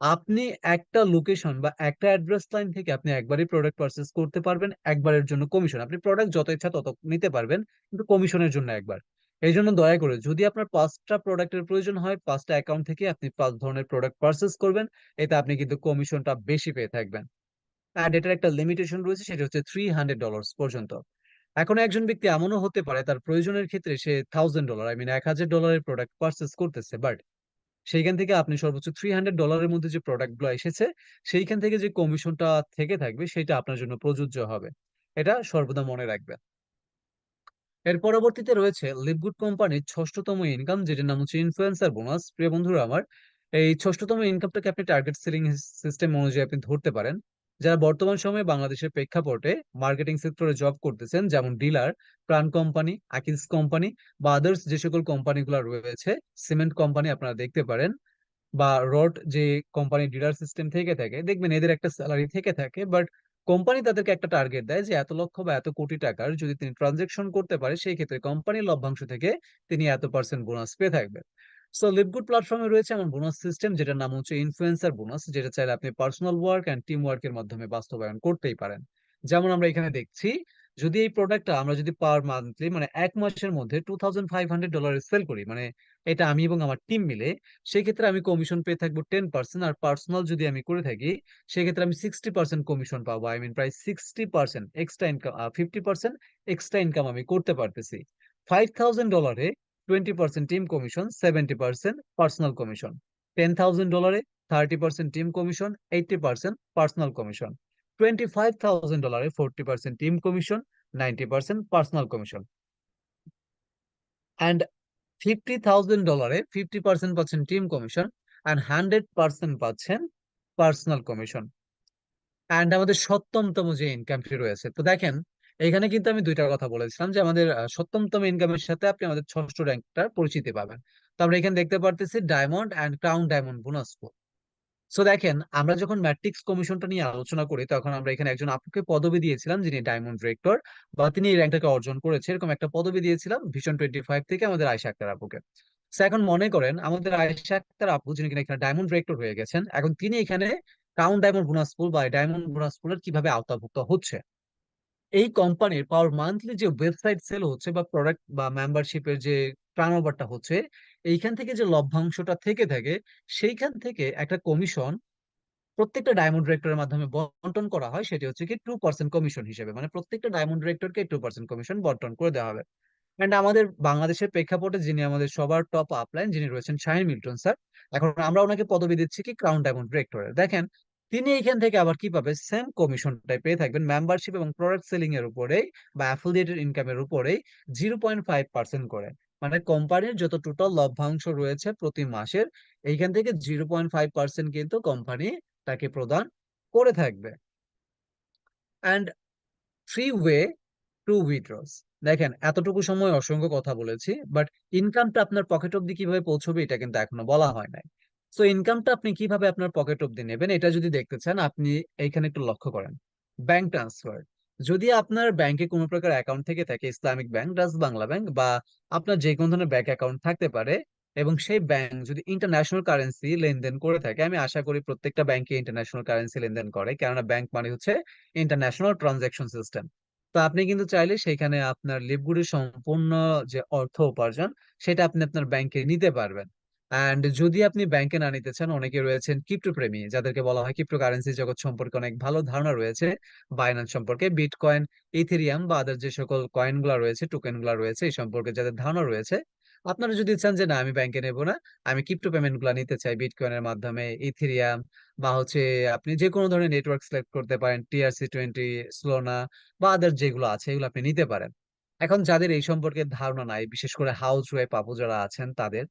আপনি একটা লোকেশন বা একটা অ্যাড্রেস লাইন থেকে আপনি একবারই প্রোডাক্ট পারচেজ করতে পারবেন, একবারের জন্য কমিশন। আপনি প্রোডাক্ট যত ইচ্ছা তত নিতে পারবেন, কিন্তু কমিশনের জন্য একবার। এইজন্য দয়া করে যদি আপনার 5টা প্রোডাক্টের প্রয়োজন হয়, 5টা অ্যাকাউন্ট থেকে আপনি 5 ধরনের প্রোডাক্ট পারচেজ করবেন। এতে আপনি কিন্তু কমিশনটা বেশি পেয়ে থাকবেন। অ্যান্ড এটার একটা লিমিটেশন রয়েছে, সেটা হচ্ছে $300 পর্যন্ত। এখন একজন ব্যক্তি এমনও হতে পারে তার প্রয়োজনের ক্ষেত্রে সে $1000, আই মিন $1000 প্রোডাক্ট পারচেস করতেছে, বাট সেইখান থেকে আপনি সর্বোচ্চ $300 মধ্যে যে প্রোডাক্ট গুলো এসেছে, সেইখান থেকে যে কমিশনটা থেকে থাকবে সেটা আপনার জন্য প্রযোজ্য হবে। এটা সর্বদা মনে রাখবেন। এর পরবর্তীতে রয়েছে লিভগুড কোম্পানির ষষ্ঠতম ইনকাম, যেটির নাম হচ্ছে ইনফ্লুয়েন্সার বোনাস। প্রিয় বন্ধুরা আমার, এই ষষ্ঠতম ইনকামটাকে আপনি টার্গেট সেলিং সিস্টেম অনুযায়ী আপনি ধরতে পারেন। যারা বর্তমান সময়ে বাংলাদেশের প্রেক্ষাপটে মার্কেটিং সেক্টরে জব করতেছেন, যেমন ডিলার, প্রাণ কোম্পানি, আকিন্স কোম্পানি বা আদার্স যে সকল কোম্পানিগুলো রয়েছে, সিমেন্ট কোম্পানি আপনারা দেখতে পারেন, বা রড যে কোম্পানি ডিলার সিস্টেম থেকে থাকে, দেখবেন এদের একটা স্যালারি থেকে থাকে, বাট কোম্পানি তাদেরকে একটা টার্গেট দেয় যে এত লক্ষ বা এত কোটি টাকার যদি তিনি ট্রানজেকশন করতে পারে, সেই ক্ষেত্রে কোম্পানির লভ্যাংশ থেকে তিনি এত পার্সেন্ট বোনাস পেয়ে থাকবেন। সো লিভগুড প্ল্যাটফর্মে রয়েছে এমন বোনাস সিস্টেম যেটার নাম হচ্ছে ইনফ্লুয়েন্সার বোনাস, যেটা চাইলে আপনি পার্সোনাল ওয়ার্ক এন্ড টিম ওয়ার্কের মাধ্যমে বাস্তবায়ন করতেই পারেন। যেমন আমরা এখানে দেখছি, যদি এই প্রোডাক্টটা আমরা যদি পার মান্থলি মানে 1 মাসের মধ্যে $2500 সেল করি, মানে এটা আমি এবং আমার টিম মিলে, সেক্ষেত্রে আমি কমিশন পেয়ে থাকবো 10%। আর পার্সোনাল যদি আমি করে থাকি, সেক্ষেত্রে আমি 60% কমিশন পাবো, আই মিন প্রায় 60% এক্সট্রা ইনকাম, 50% এক্সট্রা ইনকাম আমি করতে পারতেছি। $5,000 20% team commission, 70% personal commission. $10,000 30% team commission, 80% personal commission. $25,000 40% team commission, 90% personal commission. And $50,000 50% পাচ্ছেন টিম কমিশন, অ্যান্ড 100% পাচ্ছেন পার্সোনাল কমিশন। অ্যান্ড আমাদের সপ্তমতম যে ইনকামটি রয়েছে, তো দেখেন এখানে কিন্তু আমি দুইটা কথা বলেছিলাম যে আমাদের সপ্তমতম ইনকামের সাথে আপনি আমাদের ষষ্ঠ র্যাঙ্কটার পরিচিতি পাবেন। তো আমরা এখানে দেখতে পারতেছি diamond and crown diamond bonus. So দেখেন, আমরা যখন ম্যাট্রিক্স কমিশনটা নিয়ে আলোচনা করি তখন আমরা এখানে একজন আপুকে পদবি দিয়েছিলাম যিনি ডায়মন্ড ডিরেক্টর, বা তিনি এই র্যাঙ্কটাকে অর্জন করেছে, এরকম একটা পদবি দিয়েছিলাম ভিশন 25 থেকে আমাদের আয়েশা আক্তার আপুকে। So এখন মনে করেন আমাদের আয়েশা আক্তার আপু যিনি কিনা এখানে ডায়মন্ড ডিরেক্টর হয়ে গেছেন, এখন তিনি এখানে ক্রাউন ডায়মন্ড বোনাস পুল বা ডায়মন্ড বোনাস পুলের কিভাবে আওতাভুক্ত হচ্ছে। এই কোম্পানির পার মান্থলি যে ওয়েবসাইট সেল হচ্ছে বা প্রোডাক্ট বা মেম্বারশিপের যে টার্নওভারটা হচ্ছে, এইখান থেকে যে লভ্যাংশটা থেকে থাকে, সেইখান থেকে একটা কমিশন প্রত্যেকটা ডায়মন্ড ডিরেক্টরের মাধ্যমে বন্টন করা হয়, সেটি হচ্ছে কি 2% কমিশন হিসেবে, মানে প্রত্যেকটা ডায়মন্ড ডিরেক্টরকে 2% কমিশন বন্টন করে দেওয়া হবে। এন্ড আমাদের বাংলাদেশের প্রেক্ষাপটে যিনি আমাদের সবার টপ আপলাইন যিনি রয়েছেন শাহিন মিল্টন স্যার, এখন আমরা ওনাকে পদবি দিচ্ছি কি ক্রাউন ডায়মন্ড ডিরেক্টরের। দেখেন তিনি এখান থেকে আবার কিভাবে সেম কমিশনটাই পেয়ে থাকবেন মেম্বারশিপ এবং প্রোডাক্ট সেলিং এর উপরেই বা অ্যাফিলিয়েটেড ইনকামের উপরেই 0.5% করে। মানে কোম্পানির যত টোটাল লভ্যাংশ রয়েছে প্রতি মাসের, এইখান থেকে 0.5% কিন্তু কোম্পানি তাকে প্রদান করে থাকবে। And three way to উইথড্রস। দেখেন এতটুকু সময় অসংখ্য কথা বলেছি, বাট ইনকামটা আপনার পকেট অব্দি কিভাবে পৌঁছবে এটা কিন্তু এখনো বলা হয় নাই। সো ইনকামটা আপনি কিভাবে আপনার পকেট অব্দি নেবেন এটা যদি দেখতে চান, আপনি এইখানে একটু লক্ষ্য করেন। Bank transfer. যদি আপনার ব্যাংকে কোনো প্রকার অ্যাকাউন্ট থেকে থাকে, Islamic bank, Dutch Bangla bank, বা আপনার যে কোনো ধরনের ব্যাংক অ্যাকাউন্ট থাকতে পারে, এবং সেই ব্যাংক যদি ইন্টারন্যাশনাল কারেন্সি লেনদেন করে থাকে, আমি আশা করি প্রত্যেকটা ব্যাংকে ইন্টারন্যাশনাল কারেন্সি লেনদেন করে, কেননা ব্যাংক মানে হচ্ছে ইন্টারন্যাশনাল ট্রানজাকশন সিস্টেম। তো আপনি কিন্তু চাইলে সেখানে আপনার লিভগুলির সম্পূর্ণ যে অর্থ উপার্জন, সেটা আপনি আপনার ব্যাংকে নিতে পারবেন। অ্যান্ড যদি আপনি ব্যাংকে না নিতে চান, অনেকে রয়েছেন ক্রিপ্টো প্রেমী, যাদেরকে বলা হয় ক্রিপ্টো কারেন্সি জগৎ সম্পর্কে অনেক ভালো ধারণা রয়েছে, বাইন্যান্স সম্পর্কে, বিটকয়েন, ইথেরিয়াম বা আদার যে সকল কয়েন গুলা রয়েছে, টোকেন গুলা রয়েছে, এই সম্পর্কে যাদের ধারণা রয়েছে, আপনারা যদি চান যে না আমি ব্যাংকে নেব না, আমি ক্রিপ্টো পেমেন্ট গুলা নিতে চাই বিটকয়েনের মাধ্যমে, ইথেরিয়াম বা হচ্ছে আপনি যে কোনো ধরনের নেটওয়ার্ক সিলেক্ট করতে পারেন, TRC20, স্লোনা বা আদার যেগুলো আছে এগুলো আপনি নিতে পারেন। এখন যাদের এই সম্পর্কে ধারণা নাই, বিশেষ করে হাউস ওয়াইফ আপু যারা আছেন তাদের,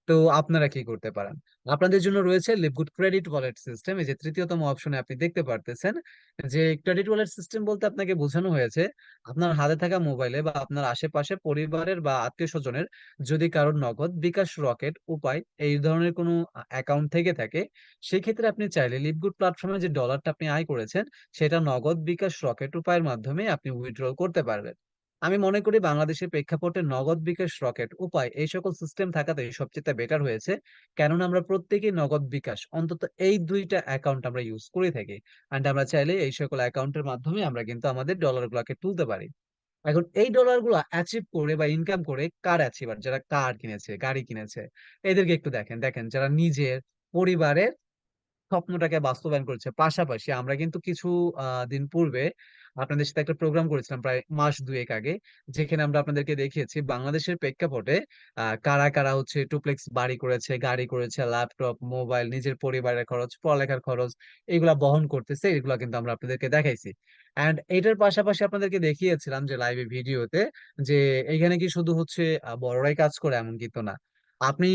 তো আপনারা কি করতে পারেন, আপনাদের জন্য রয়েছে লিভগুড ক্রেডিট ওয়ালেট সিস্টেম। এই যে তৃতীয়তম অপশনে আপনি দেখতে পারতেছেন যে ক্রেডিট ওয়ালেট সিস্টেম বলতে আপনাকে বোঝানো হয়েছে আপনার হাতে থাকা মোবাইলে বা আপনার আশেপাশে পরিবারের বা আত্মীয় স্বজনের যদি কারোর নগদ, বিকাশ, রকেট, উপায় এই ধরনের কোনো অ্যাকাউন্ট থেকে থাকে, সেই ক্ষেত্রে আপনি চাইলে লিভগুড প্ল্যাটফর্মে যে ডলারটা আপনি আয় করেছেন সেটা নগদ, বিকাশ, রকেট উপায়ের মাধ্যমে আপনি উইথড্র করতে পারবেন। আমি মনে করি বাংলাদেশের প্রেক্ষাপটে নগদ, বিকাশ, রকেট, উপায় এই সকল সিস্টেম থাকাতে সবচেয়ে বেটার হয়েছে, কেননা আমরা প্রত্যেকেই নগদ, বিকাশ অন্তত এই দুইটা অ্যাকাউন্ট আমরা ইউজ করে থাকি। অ্যান্ড আমরা চাইলে এই সকল অ্যাকাউন্টের মাধ্যমে আমরা কিন্তু আমাদের ডলার গুলাকে তুলতে পারি। এখন এই ডলার গুলা অ্যাচিভ করে বা ইনকাম করে কার অ্যাচিভার, যারা কার কিনেছে, গাড়ি কিনেছে, এদেরকে একটু দেখেন। দেখেন যারা নিজের পরিবারের স্বপ্নটাকে বাস্তবায়ন করেছে। পাশাপাশি আমরা কিন্তু কিছু দিন পূর্বে আপনাদের সাথে একটা প্রোগ্রাম করেছিলাম প্রায় মাস দুয়েক আগে, যেখানে আমরা আপনাদেরকে দেখিয়েছি বাংলাদেশের প্রেক্ষাপটে কারা কারা হচ্ছে টুপ্লেক্স বাড়ি করেছে, গাড়ি করেছে, ল্যাপটপ, মোবাইল, নিজের পরিবারের খরচ, পড়ালেখার খরচ এগুলা বহন করতেছে, এগুলা কিন্তু আমরা আপনাদেরকে দেখাইছি। অ্যান্ড এটার পাশাপাশি আপনাদেরকে দেখিয়েছিলাম যে লাইভে ভিডিওতে, যে এইখানে কি শুধু হচ্ছে বড়রাই কাজ করে এমন কিন্তু না। আপনি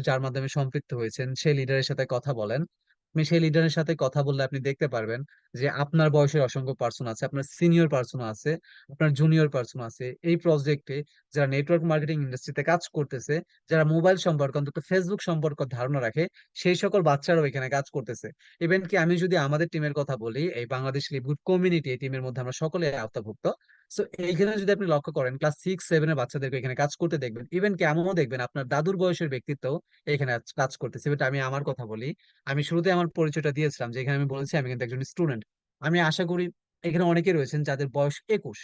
যার মাধ্যমে সম্পৃক্ত হয়েছেন সেই লিডারের সাথে কথা বলেন। আপনি সেই লিডারের সাথে কথা বললে আপনি দেখতে পারবেন যে আপনার বয়সের অসংখ্য পার্সন আছে, আপনার সিনিয়র পার্সন আছে, আপনার জুনিয়র পার্সন আছে এই প্রজেক্টে, যারা নেটওয়ার্ক মার্কেটিং ইন্ডাস্ট্রিতে কাজ করতেছে, যারা মোবাইল সম্পর্কে অন্তত ফেসবুক সম্পর্কে ধারণা রাখে, সেই সকল বাচ্চারাও এখানে কাজ করতেছে। ইভেন কি আমি যদি আমাদের টিমের কথা বলি, এই বাংলাদেশ লিভগুড কমিউনিটি এই টিমের মধ্যে আমরা সকলে আওতাভুক্ত। সো এইখানে যদি আপনি লক্ষ্য করেন ক্লাস 6-7 এর বাচ্চাদেরকে এখানে কাজ করতে দেখবেন, ইভেন কি এমনও দেখবেন আপনার দাদুর বয়সের ব্যক্তিত্ব এখানে কাজ করতেছে। বাট আমি আমার কথা বলি, আমি শুরুতে আমার পরিচয়টা দিয়েছিলাম যে এখানে আমি বলেছি আমি কিন্তু একজন স্টুডেন্ট। আমি আশা করি এখানে অনেকে রয়েছেন যাদের বয়স 21,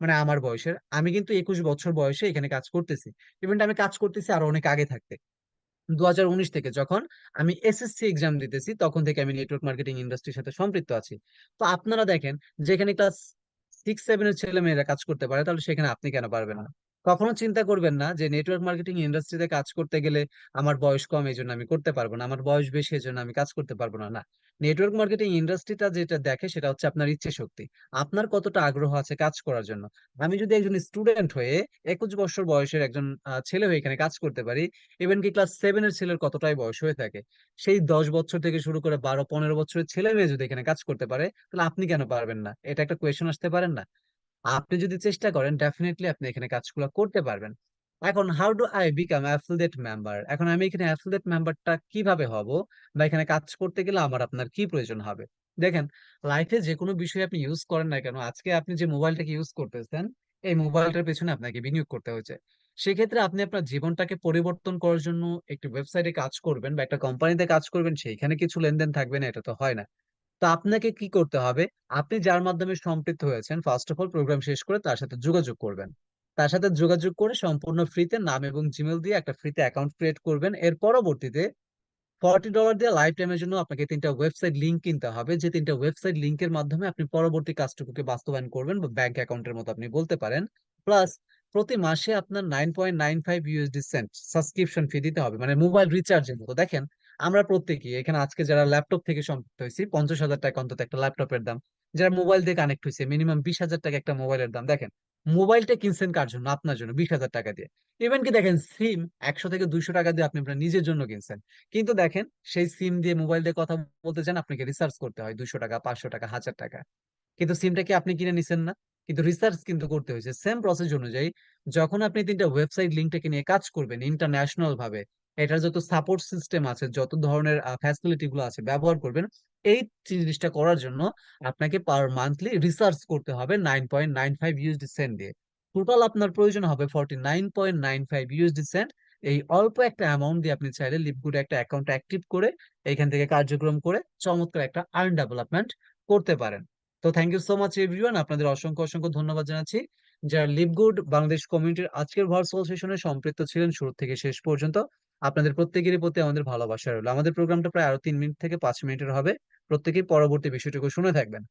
মানে আমার বয়সের। আমি কিন্তু 21 বছর বয়সে এখানে কাজ করতেছি। ইভেন আমি কাজ করতেছি আরো অনেক আগে থাকতে, 2019 থেকে, যখন আমি SSC এক্সাম দিতেছি তখন থেকে আমি নেটওয়ার্ক মার্কেটিং ইন্ডাস্ট্রির সাথে সম্পৃক্ত আছি। তো আপনারা দেখেন যেখানে ক্লাস 6-7 এর ছেলে মেয়েরা কাজ করতে পারে, তাহলে সেখানে আপনি কেন পারবেন না? কখনো চিন্তা করবেন না যে নেটওয়ার্ক মার্কেটিং ইন্ডাস্ট্রিতে কাজ করতে গেলে আমার বয়স কম এই জন্য আমি করতে পারবো না, আমার বয়স বেশি এই জন্য আমি কাজ করতে পারবো না। না, নেটওয়ার্ক মার্কেটিং ইন্ডাস্ট্রিটা যেটা দেখে সেটা হচ্ছে আপনার ইচ্ছে শক্তি, আপনার কতটা আগ্রহ আছে কাজ করার জন্য। আমি যদি একজন স্টুডেন্ট হয়ে 21 বছর বয়সের একজন ছেলে হয়ে এখানে কাজ করতে পারি, ইভেন কি ক্লাস 7 এর ছেলের কতটাই বয়স হয়ে থাকে, সেই 10 বছর থেকে শুরু করে 12-15 বছরের ছেলে মেয়ে যদি এখানে কাজ করতে পারে, তাহলে আপনি কেন পারবেন না? এটা একটা কোয়েশ্চেন আসতে পারেন না? আপনি যদি চেষ্টা করেন ডেফিনেটলি আপনি এখানে কাজগুলো করতে পারবেন। এখন how do I become affiliate member, এখন আমি এখানে অ্যাফিলিয়েট মেম্বারটা কিভাবে হব, বা এখানে কাজ করতে গেলে আমার আপনার কি প্রয়োজন হবে? দেখেন, লাইফে যে কোনো বিষয় আপনি ইউজ করেন না কেন, আজকে আপনি যে মোবাইলটাকে ইউজ করতেছেন, এই মোবাইলটার পেছনে আপনাকে বিনিয়োগ করতে হয়েছে। সেক্ষেত্রে আপনি আপনার জীবনটাকে পরিবর্তন করার জন্য একটি ওয়েবসাইটে কাজ করবেন বা একটা কোম্পানিতে কাজ করবেন, সেইখানে কিছু লেনদেন থাকবে না, এটা তো হয় না। তো আপনাকে কি করতে হবে? আপনি যার মাধ্যমে সম্পৃক্ত হয়েছেন, ফার্স্ট অফ অল প্রোগ্রাম শেষ করে তার সাথে যোগাযোগ করবেন। তার সাথে যোগাযোগ করে সম্পূর্ণ ফ্রিতে নাম এবং জিমেল দিয়ে একটা ফ্রিতে অ্যাকাউন্ট ক্রিয়েট করবেন। এর পরবর্তীতে $40 দিয়ে লাইফ টাইমের জন্য আপনাকে 3টা ওয়েবসাইট লিংক কিনতে হবে, যে 3টা ওয়েবসাইট লিংকের মাধ্যমে আপনি পরবর্তী কাজটুকুকে বাস্তবায়ন করবেন, বা ব্যাংক অ্যাকাউন্টের মতো আপনি বলতে পারেন। প্লাস প্রতি মাসে আপনার 9.95 USD সেন্ট সাবস্ক্রিপশন ফি দিতে হবে, মানে মোবাইল রিচার্জের মতো। দেখেন, আমরা প্রত্যেকেই এখানে আজকে যারা ল্যাপটপ থেকে সম্পৃক্ত হয়েছি, 50,000 টাকা অন্তত একটা ল্যাপটপের দাম। যারা মোবাইল দিয়ে কানেক্ট হয়েছে, মিনিমাম 20,000 টাকা একটা মোবাইলের দাম। দেখেন, মোবাইলটা কিনছেন কার জন্য? আপনার জন্য, 20,000 টাকা দিয়ে। ইভেন কি দেখেন, সিম 100 থেকে 200 টাকা দিয়ে আপনি আপনার নিজের জন্য কিনছেন। কিন্তু দেখেন, সেই সিম দিয়ে মোবাইল দিয়ে কথা বলতে চান, আপনাকে রিসার্চ করতে হয় 200 টাকা, 500 টাকা, 1000 টাকা। কিন্তু সিমটা কি আপনি কিনে নিছেন না? কিন্তু রিসার্চ কিন্তু করতে হয়েছে সেম প্রসেস অনুযায়ী। যখন আপনি 3টা ওয়েবসাইট লিঙ্কটাকে নিয়ে কাজ করবেন ইন্টারন্যাশনাল ভাবে, এটার যত সাপোর্ট সিস্টেম আছে, যত ধরনের ফ্যাসিলিটি গুলো আছে ব্যবহার করবেন, এই জিনিসটা করার জন্য আপনাকে পার মান্থলি রিসার্চ করতে হবে 9.95 USD সেন্ট দিয়ে। টোটাল আপনার প্রয়োজন হবে 49.95 USD সেন্ট। এই অল্প একটা অ্যামাউন্ট দিয়ে আপনি চাইলে লিপগুড একটা অ্যাকাউন্ট অ্যাক্টিভ করে এখান থেকে কার্যক্রম করে চমৎকার একটা আর্ন ডেভেলপমেন্ট করতে পারেন। তো thank you so much everyone, আপনাদের অসংখ্য অসংখ্য ধন্যবাদ জানাচ্ছি যারা লিভগুড বাংলাদেশ কমিউনিটির আজকের ভার্চুয়াল সেশনে সম্পৃক্ত ছিলেন শুরু থেকে শেষ পর্যন্ত। আপনাদের প্রত্যেকেরই প্রতি আমাদের ভালোবাসা রইল। আমাদের প্রোগ্রামটা প্রায় আরো 3 মিনিট থেকে 5 মিনিটের হবে। প্রত্যেকেই পরবর্তী বিষয়টুকু শুনে থাকবেন।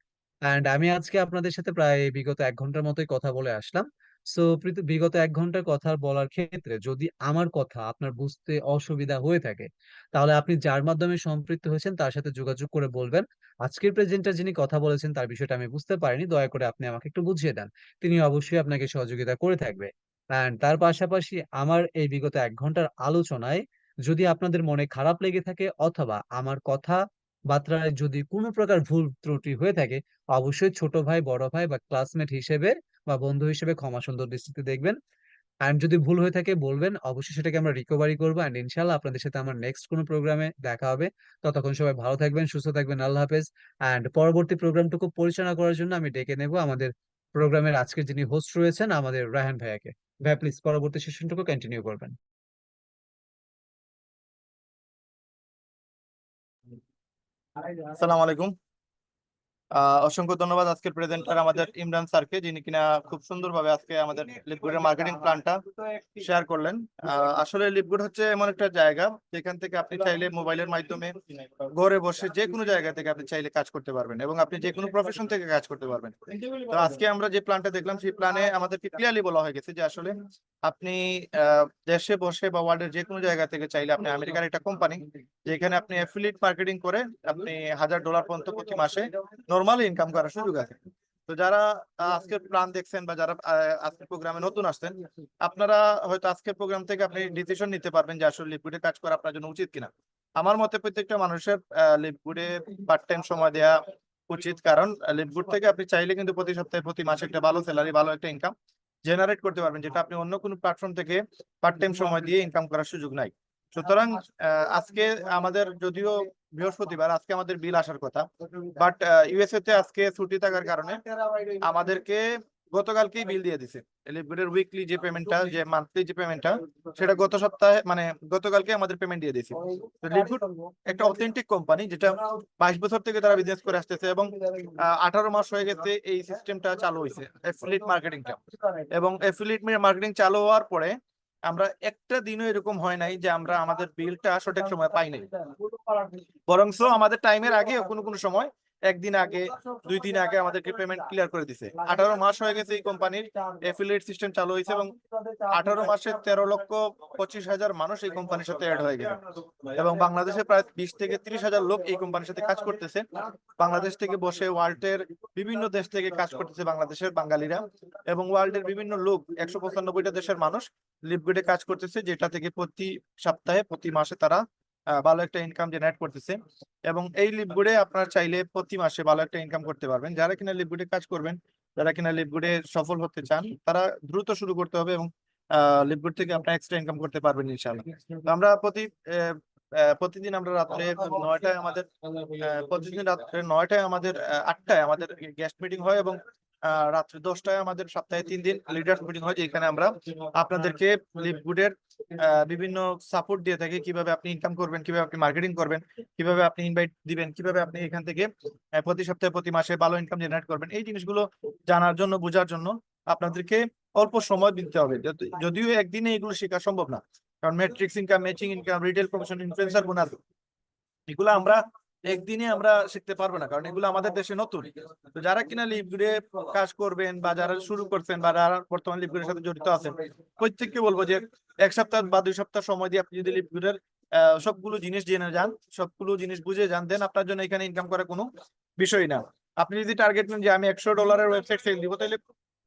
অ্যান্ড আমি আজকে আপনাদের সাথে প্রায় বিগত 1 ঘন্টার মতোই কথা বলে আসলাম। সো বিগত 1 ঘন্টার কথা বলার ক্ষেত্রে যদি আমার কথা আপনার বুঝতে অসুবিধা হয়ে থাকে, তাহলে আপনি যার মাধ্যমে সম্পৃক্ত হয়েছেন তার সাথে যোগাযোগ করে বলবেন, আজকের প্রেজেন্টার যিনি কথা বলেছেন তার বিষয়টা আমি বুঝতে পারিনি, দয়া করে আপনি আমাকে একটু বুঝিয়ে দেন। তিনি অবশ্যই আপনাকে সহযোগিতা করে থাকবে। অ্যান্ড তার পাশাপাশি আমার এই বিগত 1 ঘন্টার আলোচনায় যদি আপনাদের মনে খারাপ লেগে থাকে, অথবা আমার কথা বার্তায় যদি কোনো প্রকার ভুল ত্রুটি হয়ে থাকে, অবশ্যই ছোট ভাই, বড় ভাই বা ক্লাসমেট হিসেবে বা বন্ধু হিসেবে ক্ষমা সুন্দর দৃষ্টিতে দেখবেন। এন্ড যদি ভুল হয়ে থাকে বলবেন, অবশ্যই সেটাকে আমরা রিকভারি করবো। এন্ড ইনশাল্লাহ আপনাদের সাথে আমার নেক্সট কোনো প্রোগ্রামে দেখা হবে। ততক্ষণ সবাই ভালো থাকবেন, সুস্থ থাকবেন। আল্লাহ হাফেজ। এন্ড পরবর্তী প্রোগ্রামটুকু পরিচালনা করার জন্য আমি ডেকে নেব আমাদের প্রোগ্রামের আজকের যিনি হোস্ট রয়েছেন, আমাদের রায়হান ভাইয়াকে। ভাইয়া প্লিজ পরবর্তী সেশনটুকু কন্টিনিউ করবেন। আসসালামু আলাইকুম। অসংখ্য ধন্যবাদ আজকের প্রেজেন্টার আমাদের ইমরান স্যারকে, যিনি কিনা খুব সুন্দরভাবে আজকে আমাদের লিপগুডের মার্কেটিং প্ল্যানটা শেয়ার করলেন। আসলে লিপগুড হচ্ছে এমন একটা জায়গা যেখান থেকে আপনি চাইলে মোবাইলের মাধ্যমে ঘরে বসে যে কোনো জায়গা থেকে আপনি চাইলে কাজ করতে পারবেন, এবং আপনি যে কোনো প্রফেশন থেকে কাজ করতে পারবেন। তো আজকে আমরা যে প্ল্যানটা দেখলাম, সেই প্ল্যানে আমাদেরকে ক্লিয়ারলি বলা হয়ে গেছে যে আসলে আপনি দেশে বসে বা ওয়ার্ল্ডের যে কোনো জায়গা থেকে চাইলে, আপনি আমেরিকার একটা কোম্পানি যেখানে আপনি অ্যাফিলিয়েট মার্কেটিং করে আপনি $1000 পর্যন্ত প্রতি মাসে নরমালি ইনকাম করার সুযোগ আছে। তো যারা আজকের প্ল্যান দেখছেন বা যারা আজকের প্রোগ্রামে নতুন আসছেন, আপনারা হয়তো আজকের প্রোগ্রাম থেকে আপনি ডিসিশন নিতে পারবেন যে আসলে লিকুইডে কাজ করা আপনার জন্য উচিত কিনা। আমার মতে প্রত্যেকটা মানুষের লিকুইডে পার্ট টাইম সময় দেওয়া উচিত, কারণ লিকুইড থেকে আপনি চাইলে কিন্তু প্রতি সপ্তাহে প্রতি মাসে একটা ভালো স্যালারি, ভালো একটা ইনকাম জেনারেট করতে পারবেন, যেটা আপনি অন্য কোনো প্ল্যাটফর্ম থেকে পার্ট টাইম সময় দিয়ে ইনকাম করার সুযোগ নাই। সুতরাং আজকে আমাদের যদিও বৃহস্পতিবার, আজকে আমাদের বিল আসার কথা, বাট ইউএসএ তে আজকে ছুটি থাকার কারণে আমাদেরকে গতকালকেই বিল দিয়ে দিছে। লিপগুডের উইকলি যে পেমেন্টটা, যে মান্থলি যে পেমেন্টটা, সেটা গত সপ্তাহে মানে গতকালকে আমাদের পেমেন্ট দিয়ে দিয়েছে। তো লিপগুড একটা অথেন্টিক কোম্পানি, যেটা 22 বছর থেকে তারা বিজনেস করে আসতেছে, এবং 18 মাস হয়ে গেছে এই সিস্টেমটা চালু হয়েছে, অ্যাফিলিয়েট মার্কেটিংটা। এবং অ্যাফিলিয়েট মার্কেটিং চালু হওয়ার পরে আমরা একটা দিনও এরকম হয় নাই যে আমরা আমাদের বিলটা সঠিক সময় পাই নাই, বরংস আমাদের টাইমের আগে কোনো কোনো সময় একদিন আগে 2 দিন আগে আমাদেরকে পেমেন্ট ক্লিয়ার করে দিছে। 18 মাস হয়ে গেছে এই কোম্পানির এফিলিয়েট সিস্টেম চালু হয়েছে এবং 18 মাসে 13,25,000 মানুষ এই কোম্পানির সাথে অ্যাড হয়ে গেছে এবং বাংলাদেশে প্রায় 20 থেকে 30 হাজার লোক এই কোম্পানির সাথে কাজ করতেছে। বাংলাদেশ থেকে বসে ওয়ার্ল্ডের বিভিন্ন দেশ থেকে কাজ করতেছে বাংলাদেশের বাঙালিরা, এবং ওয়ার্ল্ডের বিভিন্ন লোক 195টা দেশের মানুষ লিপগুডে কাজ করতেছে, যেটা থেকে প্রতি সপ্তাহে প্রতি মাসে তারা ভালো একটা ইনকাম জেনারেট করতেছে। এবং এই লিপগুডে আপনারা চাইলে প্রতি মাসে ভালো একটা ইনকাম করতে পারবেন। যারা কিনা লিপগুডে কাজ করবেন, যারা কিনা লিপগুডে সফল হতে চান, তারা দ্রুত শুরু করতে হবে এবং লিপগুড থেকে আপনার এক্সট্রা ইনকাম করতে পারবেন ইনশাআল্লাহ। তো আমরা প্রতিদিন আমরা রাত্রে 9টায় আমাদের প্রতিদিন রাত্রে 9টায় আমাদের 8টায় আমাদের গেস্ট মিটিং হয় এবং রাত্রে 10টায় আমাদের সপ্তাহে 3 দিন লিডার্স মিটিং হয়, যেখানে আমরা আপনাদেরকে লিপগুডের বিভিন্ন সাপোর্ট দিয়ে থাকি। কিভাবে আপনি ইনকাম করবেন, কিভাবে আপনি মার্কেটিং করবেন, কিভাবে আপনি ইনভাইট দিবেন, কিভাবে আপনি এখান থেকে প্রতি সপ্তাহে প্রতি মাসে ভালো ইনকাম জেনারেট করবেন, এই জিনিসগুলো জানার জন্য, বোঝার জন্য আপনাদেরকে অল্প সময় দিতে হবে। যদিও একদিনে এগুলো শেখা সম্ভব না, কারণ matrix income, matching income, retail promotion, influencer bonus, এগুলো আমরা একদিনে আমরা শিখতে পারবো না, কারণ এগুলো আমাদের দেশে নতুন। তো যারা কিনা লিপগুডে কাজ করবেন বা যারা শুরু করছেন বা যারা বর্তমানে লিপগুডের সাথে জড়িত আছেন, প্রত্যেককে বলবো যে 1 সপ্তাহ বা 2 সপ্তাহ সময় দিয়ে আপনি যদি লিপগুডের সবগুলো জিনিস জেনে যান, সবগুলো জিনিস বুঝে যান, দেন আপনার জন্য এখানে ইনকাম করা কোনো বিষয় না। আপনি যদি টার্গেট নেন যে আমি $100 ওয়েবসাইট সেল দিব, তাহলে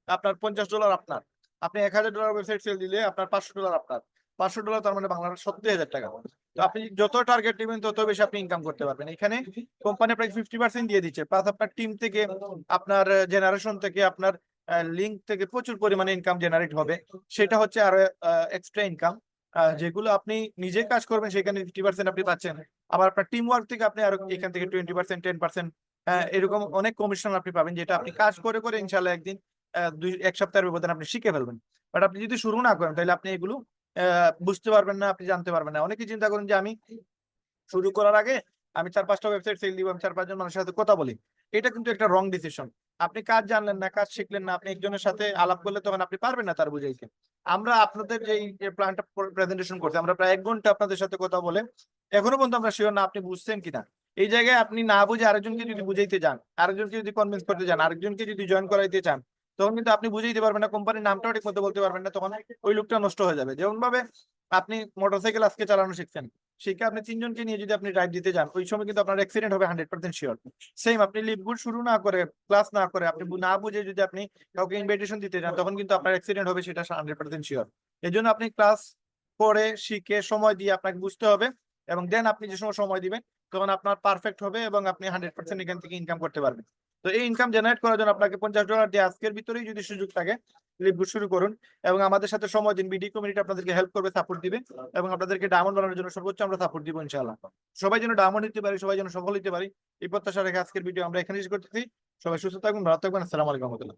আপনার $50 আপনার। আপনি $1000 ওয়েবসাইট সেল দিলে আপনার $500 আপনার। $500 তার মানে বাংলাদেশ 70,000 টাকা। তো আপনি যত টার্গেট নেবেন তত বেশি আপনি ইনকাম করতে পারবেন। এখানে কোম্পানি প্রায় 50% দিয়ে দিচ্ছে, প্লাস আপনার টিম থেকে, আপনার জেনারেশন থেকে, আপনার লিঙ্ক থেকে প্রচুর পরিমাণে ইনকাম জেনারেট হবে। সেটা হচ্ছে আরো এক্সট্রা ইনকাম, যেগুলো আপনি নিজে কাজ করবেন সেখানে 50% আপনি পাচ্ছেন। আবার আপনার টিম ওয়ার্ক থেকে আপনি আরো এখান থেকে 20%, 10%, এরকম অনেক কমিশন আপনি পাবেন, যেটা আপনি কাজ করে করে ইনশাল্লাহ একদিন 1 সপ্তাহের ব্যবধানে আপনি শিখে ফেলবেন। বাট আপনি যদি শুরু না করেন, তাহলে আপনি এগুলো বুঝতে পারবেন না, আপনি জানতে পারবেন না। অনেকে চিন্তা করেন যে আমি শুরু করার আগে আমি 4-5টা ওয়েবসাইট সেল দিব, আমি 4-5 জন মানুষের সাথে কথা বলি। এটা কিন্তু একটা রং ডিসিশন। আপনি কাজ জানলেন না, কাজ শিখলেন না, আপনি একজনের সাথে আলাপ করলে তখন আপনি পারবেন না তার বুঝাইতে। আমরা আপনাদের যে প্ল্যানটা প্রেজেন্টেশন করছি, আমরা প্রায় 1 ঘন্টা আপনাদের সাথে কথা বলে এখনো পর্যন্ত আমরা শিওর না আপনি বুঝছেন কিনা। এই জায়গায় আপনি না বুঝে আরেকজনকে যদি বুঝাইতে যান, আরেকজনকে যদি কনভিন্স করতে যান, আরেকজনকে যদি জয়েন করাইতে চান, তখন কিন্তু আপনি বুঝাইতে পারবেন না, কোম্পানির নামটাও ঠিক মতো বলতে পারবেন না, তখন ওই লোকটা নষ্ট হয়ে যাবে। যেমন ভাবে আপনি মোটরসাইকেল আজকে চালানো শিখছেন, শিখে আপনি 3 জনকে নিয়ে যদি আপনি রাইড দিতে যান, ওই সময় কিন্তু আপনার অ্যাক্সিডেন্ট হবে 100% শিওর। সেম আপনি লিপগুড শুরু না করে, ক্লাস না করে, আপনি না বুঝে যদি আপনি কাউকে ইনভাইটেশন দিতে যান, তখন কিন্তু আপনার অ্যাক্সিডেন্ট হবে, সেটা 100% শিওর। এই জন্য আপনি ক্লাস করে, শিখে, সময় দিয়ে আপনাকে বুঝতে হবে, এবং দেন আপনি যে সময় সময় দিবেন তখন আপনার পারফেক্ট হবে এবং আপনি 100% এখান থেকে ইনকাম করতে পারবেন। তো এই ইনকাম জেনারেট করার জন্য আপনাকে $50 দিয়ে আজকের ভিতরেই যদি সুযোগ থাকে, লিপগুড শুরু করুন এবং আমাদের সাথে সময় দিন। বিডি কমিউনিটি আপনাদেরকে হেল্প করবে, সাপোর্ট দিবে, এবং আপনাদেরকে ডায়মন্ড বানানোর জন্য সর্বোচ্চ আমরা সাপোর্ট দিব ইনশাআল্লাহ। সবাই যেন ডায়মন্ড হতে পারি, সবাই যেন সফল হতে পারি, এই প্রত্যাশা রেখে আজকের ভিডিও আমরা এখানে শেষ করতেছি। সবাই সুস্থ থাকবেন, ভালো থাকবেন। আসসালামু আলাইকুম রহমতুল্লাহ।